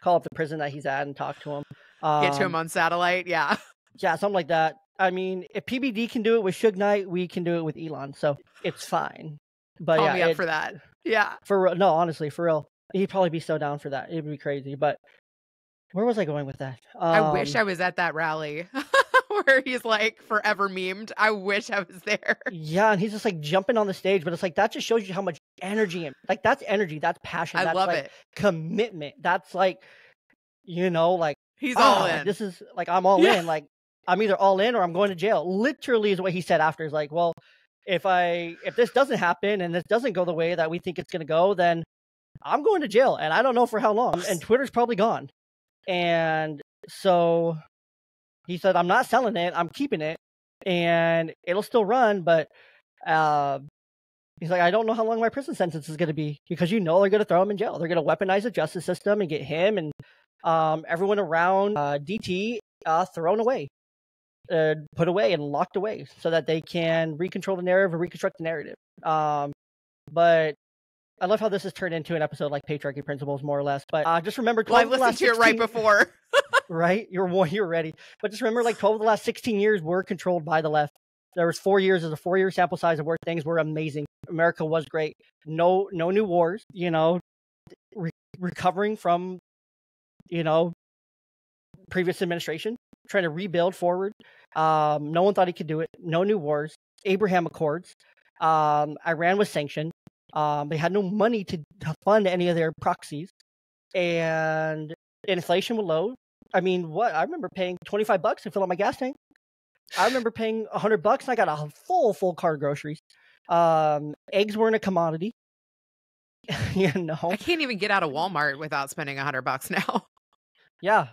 call up the prison that he's at and talk to him. Get to him on satellite, yeah. Yeah, something like that. I mean, if PBD can do it with Suge Knight, we can do it with Elon, so it's fine. But Call me up for that. Yeah. No, honestly, for real. He'd probably be so down for that. It'd be crazy. But where was I going with that? I wish I was at that rally where he's like forever memed. I wish I was there. Yeah, and he's just like jumping on the stage, but it's like that just shows you how much energy like that's energy, that's passion. That's love like it. Commitment. That's like, like he's all in. This is like I'm all in. Like I'm either all in or I'm going to jail. Literally is what he said after. Is like, well, if this doesn't happen and this doesn't go the way that we think it's going to go, then I'm going to jail, and I don't know for how long. And Twitter's probably gone. And so he said, I'm not selling it. I'm keeping it, and it'll still run. But he's like, I don't know how long my prison sentence is going to be, because they're going to throw him in jail. They're going to weaponize the justice system and get him and everyone around DT thrown away. Put away and locked away so that they can recontrol the narrative or reconstruct the narrative. But I love how this has turned into an episode like Patriarchy Principles, more or less. But just remember, 12 I listened to it right before. Right? You're ready. But just remember, like 12 of the last 16 years were controlled by the left. There was 4 years as a 4-year sample size of where things were amazing. America was great. No new wars, recovering from, previous administration, trying to rebuild forward. No one thought he could do it. No new wars. Abraham Accords. Iran was sanctioned. They had no money to fund any of their proxies, and inflation was low. I mean, I remember paying $25 to fill up my gas tank. I remember paying $100 and I got a full cart of groceries. Eggs weren't a commodity. I can't even get out of Walmart without spending $100 now. Yeah,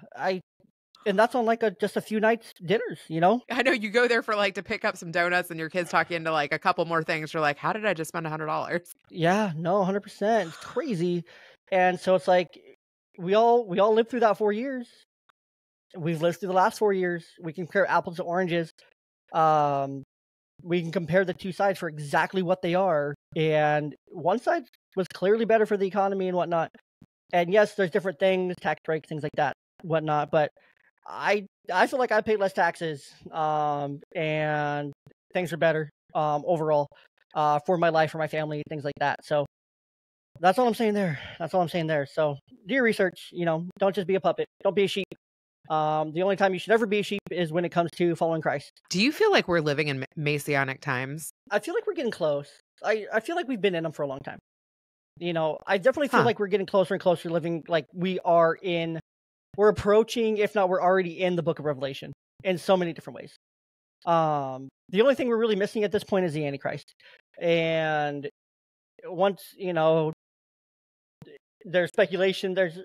and that's on like just a few nights dinners, I know you go there for like to pick up some donuts, and your kids talk you into like a couple more things. You're like, how did I just spend $100? Yeah, no, 100%. It's crazy. And so it's like we all lived through that 4 years. We've lived through the last 4 years. We can compare apples to oranges. We can compare the two sides for exactly what they are. And one side was clearly better for the economy and whatnot. And yes, there's different things, tax breaks, things like that, whatnot. But I feel like I paid less taxes, and things are better overall for my life, for my family, things like that. So that's all I'm saying there. So do your research. Don't just be a puppet. Don't be a sheep. The only time you should ever be a sheep is when it comes to following Christ. Do you feel like we're living in Messianic times? I feel like we're getting close. I feel like we've been in them for a long time. I definitely feel like we're getting closer and closer to living like we're approaching, if not, we're already in the book of Revelation in so many different ways. The only thing we're really missing at this point is the Antichrist. And once, there's speculation, there's,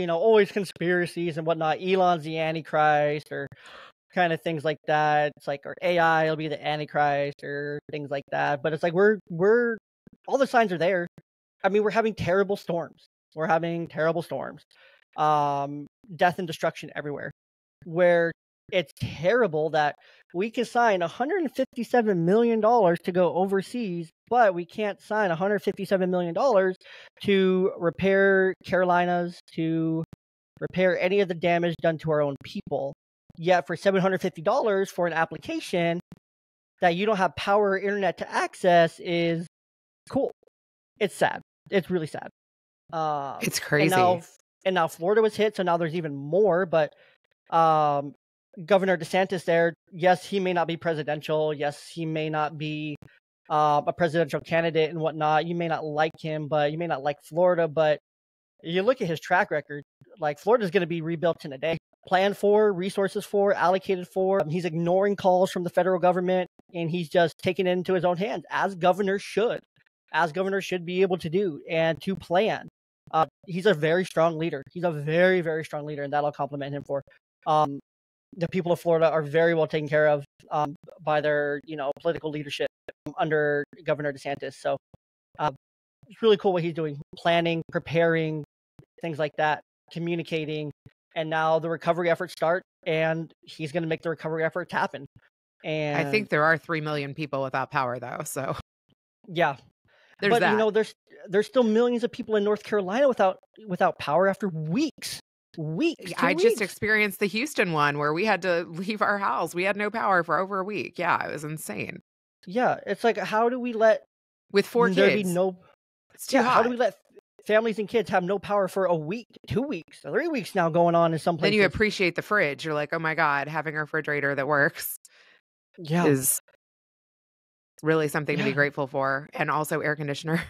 always conspiracies and whatnot. Elon's the Antichrist or kind of things like that. It's like, or AI will be the Antichrist or things like that. But it's like, we're all the signs are there. I mean, we're having terrible storms. Death and destruction everywhere, where it's terrible that we can sign $157 million to go overseas, but we can't sign $157 million to repair Carolinas, to repair any of the damage done to our own people. Yet for $750 for an application that you don't have power or internet to access is cool. It's sad. It's really sad. It's crazy. And now Florida was hit, so now there's even more. But Governor DeSantis there, yes, he may not be presidential. Yes, he may not be a presidential candidate and whatnot. You may not like him, but you may not like Florida. But you look at his track record, like Florida's going to be rebuilt in a day. Planned for, resources for, allocated for. He's ignoring calls from the federal government, and he's just taking it into his own hands, as governors should. as governor should be able to do and to plan. He's a very strong leader. He's a very, very strong leader, and that I'll compliment him for. The people of Florida are very well taken care of by their, political leadership under Governor DeSantis. So it's really cool what he's doing, planning, preparing, things like that, communicating, and now the recovery efforts start, and he's going to make the recovery efforts happen. And I think there are 3 million people without power, though. So yeah, there's that. There's still millions of people in North Carolina without power after weeks. I just experienced the Houston one where we had to leave our house. We had no power for over a week. Yeah, it was insane. Yeah, it's like, how do we let with 4 kids? It's too hot. How do we let families and kids have no power for a week, 2 weeks, 3 weeks now going on in some places? Then you appreciate the fridge. You're like, oh my God, having a refrigerator that works is really something to be grateful for. And also air conditioner.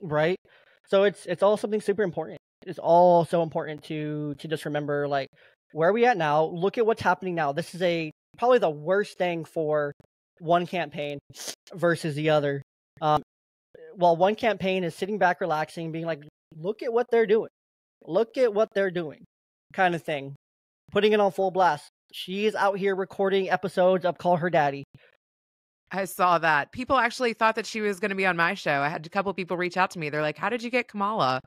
Right. So it's all something super important. It's all so important to just remember, like, where are we at now? Look at what's happening now. This is probably the worst thing for one campaign versus the other. While one campaign is sitting back, relaxing, being like, look at what they're doing. Look at what they're doing, kind of thing. Putting it on full blast. She is out here recording episodes of Call Her Daddy. I saw that. People actually thought that she was going to be on my show. I had a couple people reach out to me. They're like, how did you get Kamala?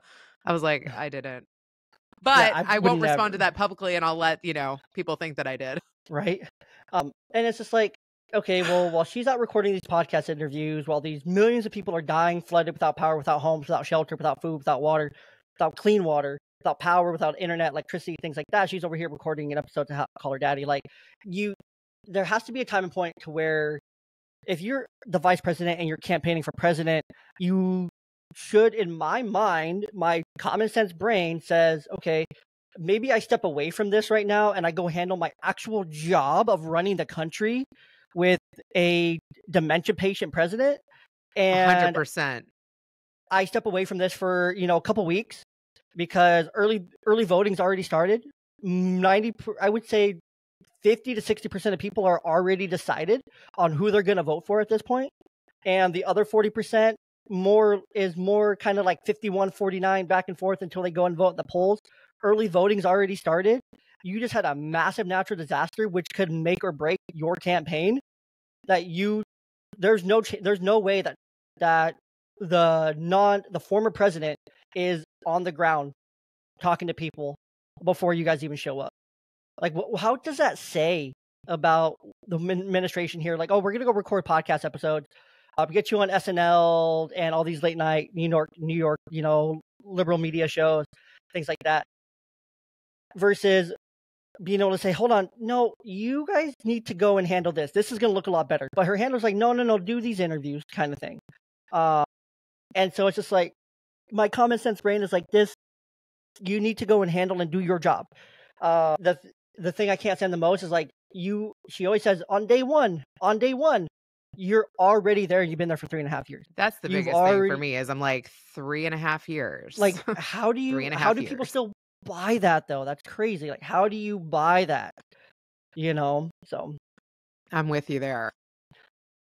I was like, I didn't. But I won't respond to that publicly, and I'll let, people think that I did. Right. And it's just like, okay, well, while she's out recording these podcast interviews, while these millions of people are dying, flooded, without power, without homes, without shelter, without food, without water, without clean water, without power, without internet, electricity, things like that, she's over here recording an episode to Call Her Daddy. Like, there has to be a time and point to where, if you're the vice president and you're campaigning for president, you should, in my mind, my common sense brain says, okay, maybe I step away from this right now and I go handle my actual job of running the country with a dementia patient president. And 100%. I step away from this for, a couple weeks, because early voting's already started. I would say 50 to 60% of people are already decided on who they're going to vote for at this point. And the other 40% is more kind of like 51-49 back and forth until they go and vote at the polls. Early voting's already started. You just had a massive natural disaster, which could make or break your campaign. There's no way that the former president is on the ground talking to people before you guys even show up. Like, how does that say about the administration here? Like, oh, we're going to go record podcast episodes, get you on SNL and all these late night New York, liberal media shows, things like that. Versus being able to say, hold on, no, you guys need to go and handle this. This is going to look a lot better. But her handler's like, no, do these interviews, kind of thing. And so it's just like, my common sense brain is like, this, you need to go and handle and do your job. The thing I can't stand the most is like, she always says, on day one, you're already there. You've been there for 3.5 years. That's the biggest thing for me, is I'm like, 3.5 years. Like, how do people still buy that though? That's crazy. Like, how do you buy that? So I'm with you there.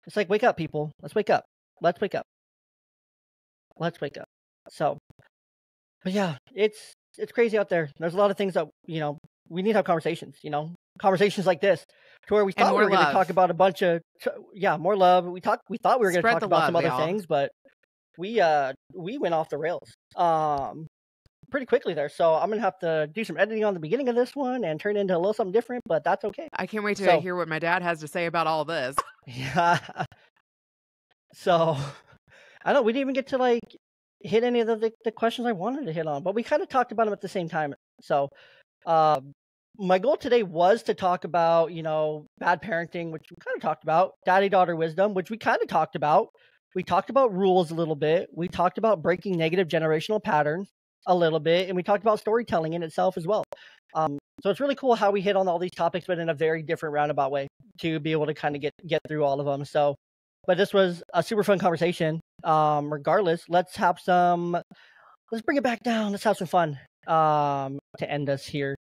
It's like, wake up, people. Let's wake up. So, but yeah, it's crazy out there. There's a lot of things that, we need to have conversations, conversations like this, to where we thought we were going to talk about a bunch of, more love. We thought we were going to talk about some other things, but we went off the rails pretty quickly there. So I'm going to have to do some editing on the beginning of this one and turn it into a little something different, but that's okay. I can't wait to hear what my dad has to say about all this. Yeah. So I don't know, we didn't even get to hit any of the questions I wanted to hit on, but we kind of talked about them at the same time. So my goal today was to talk about, bad parenting, which we kind of talked about, daddy-daughter wisdom, which we kind of talked about. We talked about rules a little bit. We talked about breaking negative generational patterns a little bit, and we talked about storytelling in itself as well. So it's really cool how we hit on all these topics, but in a very different roundabout way, to be able to kind of get through all of them. So, but this was a super fun conversation. Regardless, let's bring it back down. Let's have some fun to end us here.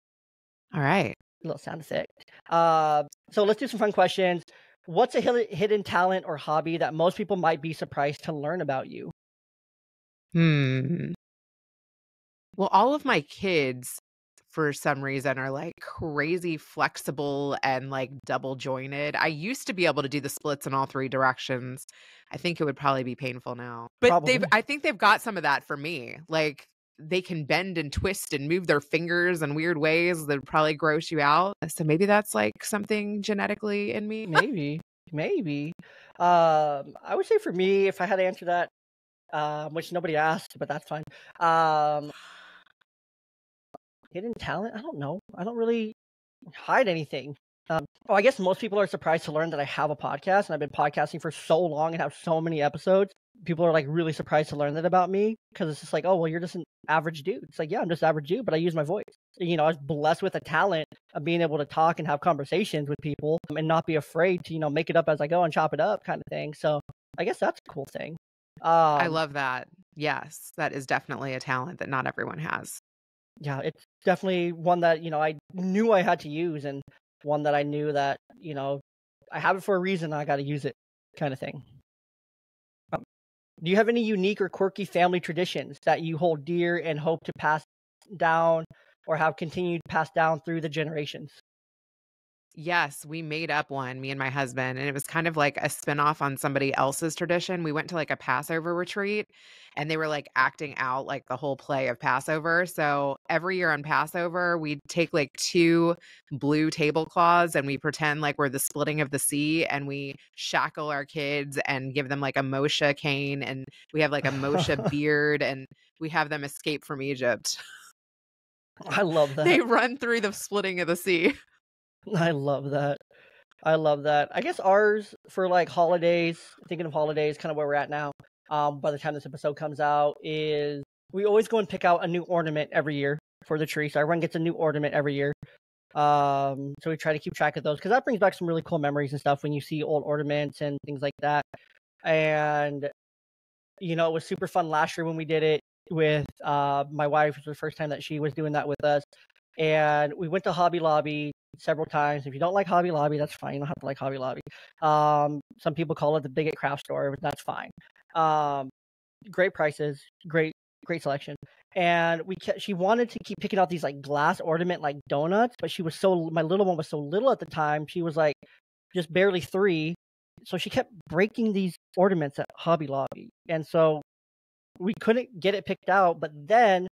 All right. A little sound effect. So let's do some fun questions. What's a hidden talent or hobby that most people might be surprised to learn about you? Hmm. Well, all of my kids, for some reason, are like crazy flexible and like double jointed. I used to be able to do the splits in all three directions. I think it would probably be painful now. But Probably. I think they've got some of that for me. Like they can bend and twist and move their fingers in weird ways that would probably gross you out. So maybe that's like something genetically in me. Maybe. Maybe. I would say for me, if I had to answer that, which nobody asked, but that's fine. Hidden talent? I don't know. I don't really hide anything. I guess most people are surprised to learn that I have a podcast, and I've been podcasting for so long and have so many episodes. People are like really surprised to learn that about me because it's just like, oh, well, you're just an average dude. It's like, yeah, I'm just an average dude, but I use my voice. You know, I was blessed with a talent of being able to talk and have conversations with people and not be afraid to, make it up as I go and chop it up kind of thing. So I guess that's a cool thing. I Um, love that. Yes, that is definitely a talent that not everyone has. yeah, it's definitely one that, I knew I had to use and one that I knew that, I have it for a reason. I got to use it kind of thing. Do you have any unique or quirky family traditions that you hold dear and hope to pass down or have continued passed down through the generations? Yes, we made up one, me and my husband, and it was kind of like a spinoff on somebody else's tradition. We went to like a Passover retreat and they were like acting out like the whole play of Passover. So every year on Passover, we take like two blue tablecloths and we pretend like we're the splitting of the sea and we shackle our kids and give them like a Moshe cane and we have like a Moshe beard and we have them escape from Egypt. I love They that. run through the splitting of the sea. I love that. I love that. I guess ours for like holidays, thinking of holidays, kind of where we're at now, by the time this episode comes out, is we always go and pick out a new ornament every year for the tree. So everyone gets a new ornament every year. So we try to keep track of those because that brings back some really cool memories and stuff when you see old ornaments and things like that. And it was super fun last year when we did it with my wife. It was the first time that she was doing that with us. And we went to Hobby Lobby several times. If you don't like Hobby Lobby, that's fine. You don't have to like Hobby Lobby. Some people call it the Bigot Craft Store, but that's fine. Great prices, great selection. And she wanted to keep picking out these like glass ornament like donuts, but my little one was so little at the time. She was like just barely 3. So she kept breaking these ornaments at Hobby Lobby. And so we couldn't get it picked out, but then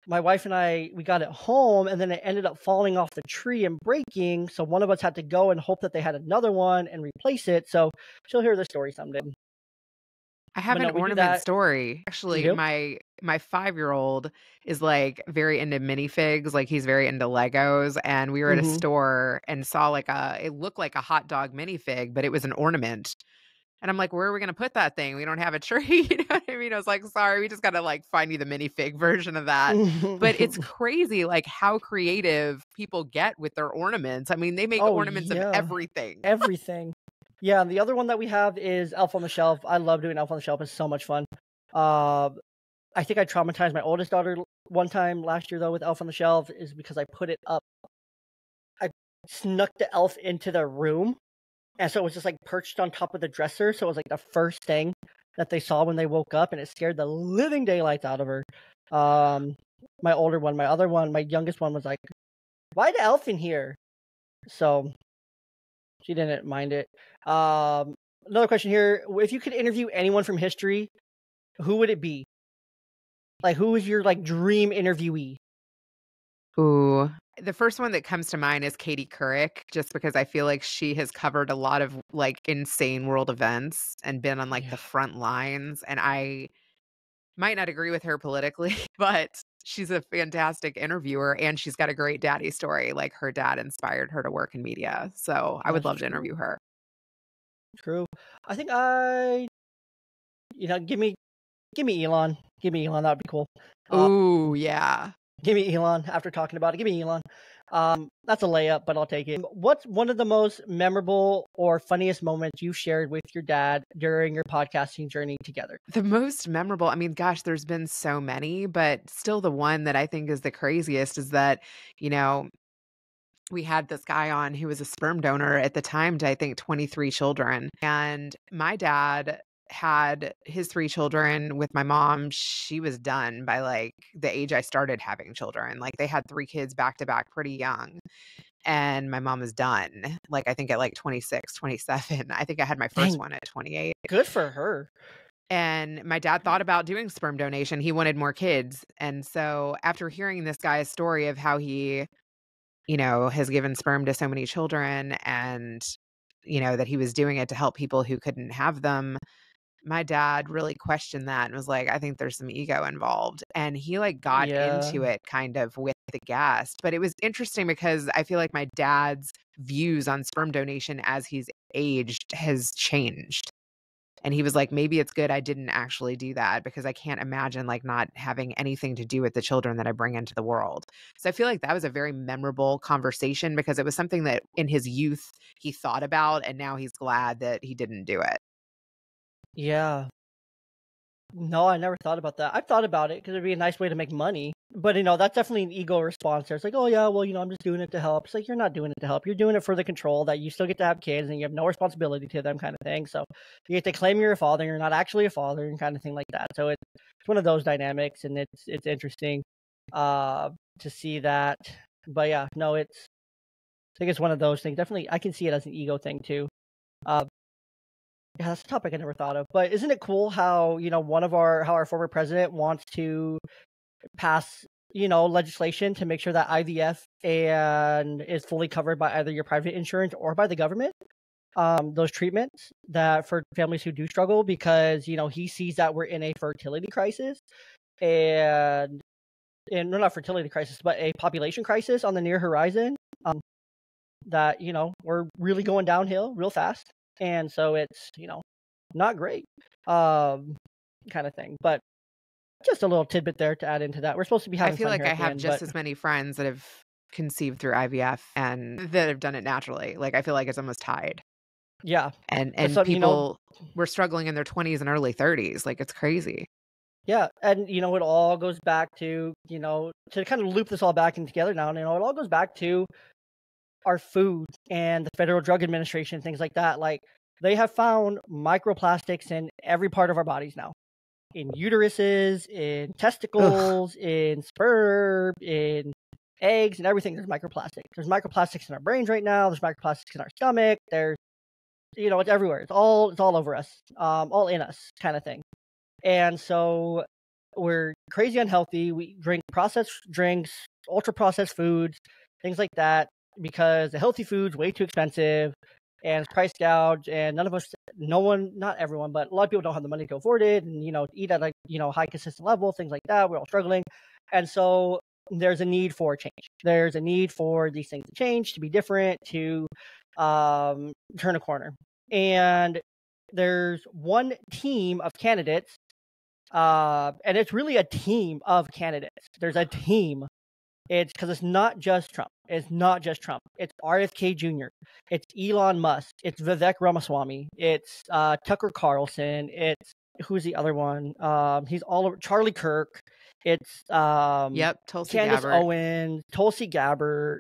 my wife and we got it home and then it ended up falling off the tree and breaking. So one of us had to go and hope that they had another one and replace it. So she'll hear the story someday. I have But an no, we do ornament that. story. You Actually, do? my 5-year-old is like very into minifigs, like he's very into Legos. And we were at a Mm-hmm. store and saw like it looked like a hot dog minifig, but it was an ornament. And I'm like, where are we gonna put that thing? We don't have a tree. You know what I mean? I was like, sorry, we just gotta like find you the minifig version of that. But it's crazy like how creative people get with their ornaments. I mean, they make Oh, ornaments of yeah. everything. Everything. Yeah, and the other one that we have is Elf on the Shelf. I love doing Elf on the Shelf. It's so much fun. Uh, I think I traumatized my oldest daughter one time last year, though, with Elf on the Shelf, is because I put it up. I snuck the elf into the room, and so it was just like perched on top of the dresser. So it was like the first thing that they saw when they woke up, and it scared the living daylights out of her. My older one, my youngest one was like, "Why the elf in here?" So she didn't mind it. Another question here: if you could interview anyone from history, who would it be? Like, who is your like dream interviewee? Ooh. The first one that comes to mind is Katie Couric, just because I feel like she has covered a lot of like insane world events and been on like Yeah, the front lines. And I might not agree with her politically, but she's a fantastic interviewer and she's got a great daddy story. Like her dad inspired her to work in media. So I would that's love to true. interview her. True. I think give me Elon. Give me Elon. That'd be cool. Uh, Ooh, yeah. Give me Elon. After talking about it, give me Elon. That's a layup, but I'll take it. What's one of the most memorable or funniest moments you shared with your dad during your podcasting journey together? The most memorable, I mean, gosh, there's been so many, but still the one that I think is the craziest is that, you know, we had this guy on who was a sperm donor at the time to, I think, 23 children. And my dad had his 3 children with my mom. She was done by like the age I started having children. Like they had 3 kids back to back pretty young. And my mom was done, like, I think at like 26, 27. I think I had my first Dang, one at 28. good for her. And my dad thought about doing sperm donation. He wanted more kids. And so after hearing this guy's story of how he, has given sperm to so many children and, that he was doing it to help people who couldn't have them, my dad really questioned that and was like, I think there's some ego involved. And he like got Yeah. into it kind of with the guest. But it was interesting because I feel like my dad's views on sperm donation as he's aged has changed. And he was like, maybe it's good I didn't actually do that because I can't imagine like not having anything to do with the children that I bring into the world. So I feel like that was a very memorable conversation because it was something that in his youth he thought about and now he's glad that he didn't do it. Yeah. No, I never thought about that. I've thought about it because it'd be a nice way to make money. But, that's definitely an ego response there. It's like, oh, yeah, well, I'm just doing it to help. It's like, you're not doing it to help. You're doing it for the control that you still get to have kids and you have no responsibility to them kind of thing. So you get to claim you're a father and you're not actually a father and kind of thing like that. So it's one of those dynamics and it's interesting to see that. But yeah, no, I think it's one of those things. Definitely, I can see it as an ego thing too. Yeah, that's a topic I never thought of. But isn't it cool how, how our former president wants to pass, legislation to make sure that IVF and is fully covered by either your private insurance or by the government? Those treatments that for families who do struggle because, he sees that we're in a fertility crisis and no, not fertility crisis, but a population crisis on the near horizon. That, we're really going downhill real fast. And so it's, not great, kind of thing. But just a little tidbit there to add into that. We're supposed to be having I feel fun like here I at the have end, just but as many friends that have conceived through IVF and that have done it naturally. Like I feel like it's almost tied. yeah. But And some, people were struggling in their 20s and early 30s. Like it's crazy. yeah. And, it all goes back to, to kind of loop this all back in together now. And, it all goes back to our food and the Federal Drug Administration, things like that. Like they have found microplastics in every part of our bodies now. In uteruses, in testicles, in sperm, in eggs, and everything. There's microplastics. There's microplastics in our brains right now. There's microplastics in our stomach. There's, it's everywhere. It's all over us, all in us, kind of thing. And so we're crazy unhealthy. We drink processed drinks, ultra processed foods, things like that, because the healthy food's way too expensive and it's price gouged, and not everyone, but a lot of people don't have the money to afford it and, eat at a, high consistent level, things like that. We're all struggling. And so there's a need for change. There's a need for these things to change, to be different, to turn a corner. And there's one team of candidates, and it's really a team of candidates. There's a team. It's because it's not just Trump. It's not just Trump. It's RFK Jr. It's Elon Musk. It's Vivek Ramaswamy. It's Tucker Carlson. It's who's the other one? He's all over. Charlie Kirk. It's Tulsi Candace Gabbard. Owens, Tulsi Gabbard.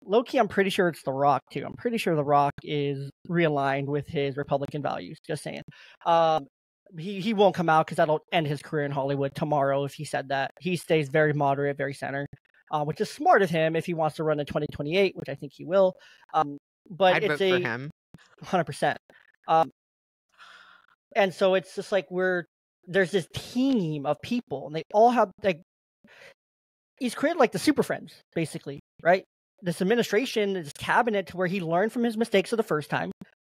Low-key, I'm pretty sure it's The Rock too. I'm pretty sure The Rock is realigned with his Republican values. Just saying. He won't come out because that'll end his career in Hollywood tomorrow if he said that. He stays very moderate, very center, which is smart of him if he wants to run in 2028, which I think he will. But I'd vote for him. 100%. And so it's just like there's this team of people, and they all have like he's created like the Super Friends, basically, right? This administration, this cabinet, to where he learned from his mistakes of the first time.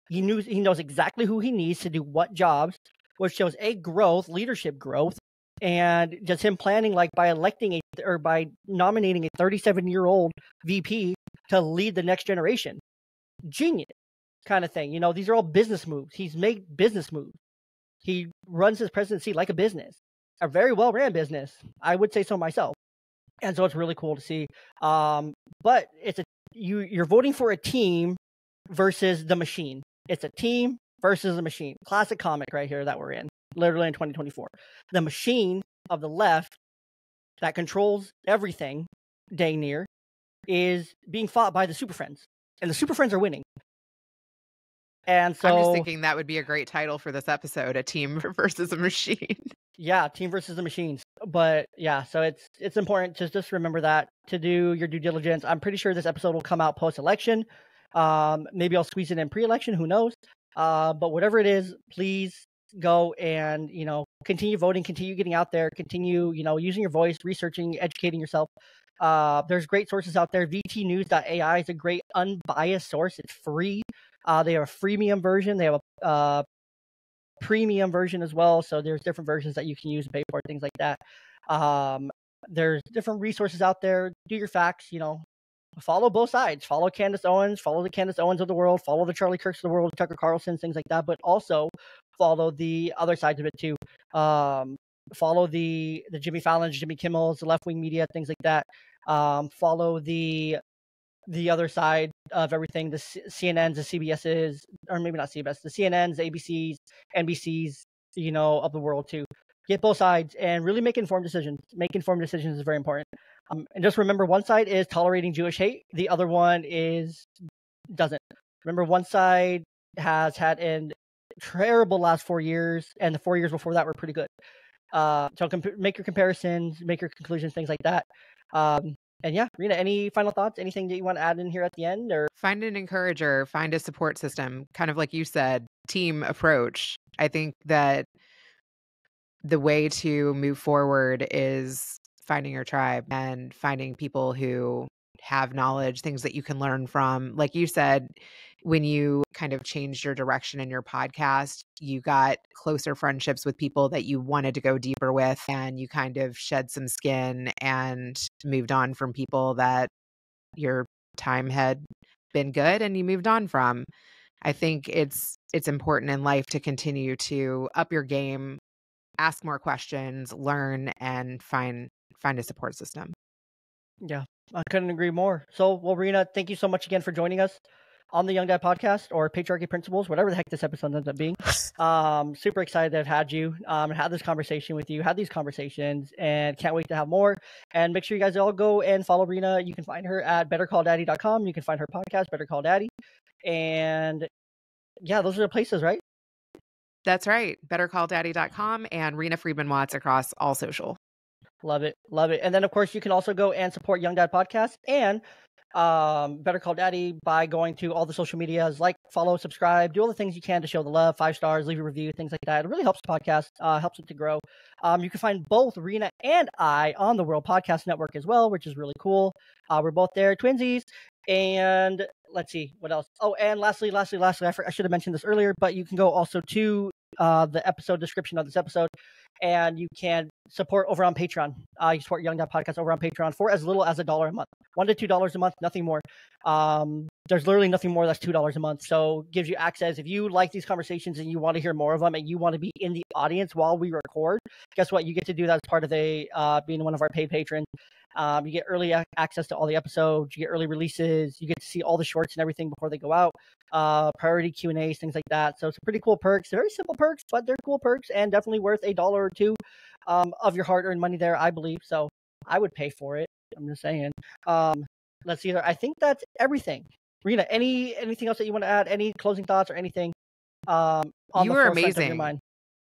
He knows exactly who he needs to do what jobs, which shows leadership growth, and just him planning like by nominating a 37-year-old VP to lead the next generation. Genius kind of thing. These are all business moves. He's made business moves. He runs his presidency like a business, a very well-ran business. I would say so myself. And so it's really cool to see. But you're voting for a team versus the machine. It's a team versus a machine. Classic comic right here that we're in, literally in 2024. The machine of the left that controls everything, dang near, is being fought by the Super Friends, and the Super Friends are winning. And so I'm just thinking that would be a great title for this episode: a team versus a machine. Yeah, team versus the machines. But yeah, so it's important to just remember that, to do your due diligence. I'm pretty sure this episode will come out post-election. Maybe I'll squeeze it in pre-election, who knows? But whatever it is, please go and, continue voting, continue getting out there, continue, using your voice, researching, educating yourself. There's great sources out there. VTnews.ai is a great unbiased source. It's free. They have a freemium version. They have a premium version as well. So there's different versions that you can use and pay for, things like that. There's different resources out there. Do your facts, follow both sides. Follow Candace Owens, follow the Candace Owens of the world, follow the Charlie Kirks of the world, Tucker Carlson, things like that, but also follow the other sides of it too. Follow the Jimmy Fallon's, Jimmy Kimmel's, the left-wing media, things like that. Follow the other side of everything, the CNNs, the CBSs, or maybe not CBS, the CNNs, the ABCs, NBCs, of the world too. Get both sides and really make informed decisions. Make informed decisions is very important. And just remember, one side is tolerating Jewish hate. The other one doesn't. Remember, one side has had a terrible last 4 years, and the 4 years before that were pretty good. So make your comparisons, make your conclusions, things like that. And yeah, Rena, any final thoughts? Anything that you want to add in here at the end? Or find an encourager, find a support system, kind of like you said, team approach. I think that the way to move forward is finding your tribe and finding people who have knowledge, things that you can learn from. Like you said, when you kind of changed your direction in your podcast, you got closer friendships with people that you wanted to go deeper with, and you kind of shed some skin and moved on from people that your time had been good and you moved on from. I think it's important in life to continue to up your game, ask more questions, learn, and find a support system. Yeah, I couldn't agree more. So, well, Rena, thank you so much again for joining us on the Young Dad Podcast, or Patriarchy Principles, whatever the heck this episode ends up being. Super excited to have had you, and had this conversation with you, had these conversations, and can't wait to have more. And make sure you guys all go and follow Rena. You can find her at bettercalldaddy.com. You can find her podcast, Better Call Daddy. And yeah, those are the places, right? That's right. bettercalldaddy.com and Rena Friedman-Watts across all social. Love it. Love it. And then, of course, you can also go and support Young Dad Podcast and Better Call Daddy by going to all the social medias, like, follow, subscribe, do all the things you can to show the love, 5 stars, leave a review, things like that. It really helps the podcast, helps it to grow. You can find both Rena and I on the World Podcast Network as well, which is really cool. We're both there, twinsies. And let's see, what else? Oh, and lastly, I should have mentioned this earlier, but you can go also to the episode description of this episode, and you can support over on Patreon. You support Young Dad Podcast over on Patreon for as little as $1 a month, $1 to $2 a month, nothing more. There's literally nothing more that's $2 a month. So gives you access. If you like these conversations and you want to hear more of them, and you want to be in the audience while we record, guess what? You get to do that as part of being one of our paid patrons. You get early access to all the episodes. You get early releases. You get to see all the shorts and everything before they go out. Priority Q&As, things like that. So it's pretty cool perks. They're very simple perks, but they're cool perks, and definitely worth $1 or $2 of your hard-earned money there, I believe. So I would pay for it. I'm just saying. Let's see. I think that's everything. Rena, anything else that you want to add? Any closing thoughts or anything? You are amazing.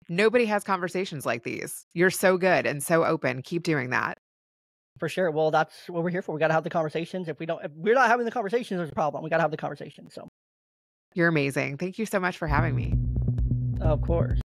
Nobody has conversations like these. You're so good and so open. Keep doing that. For sure. Well, that's what we're here for. We got to have the conversations. If we're not having the conversations, there's a problem. We got to have the conversations. So you're amazing. Thank you so much for having me. Of course.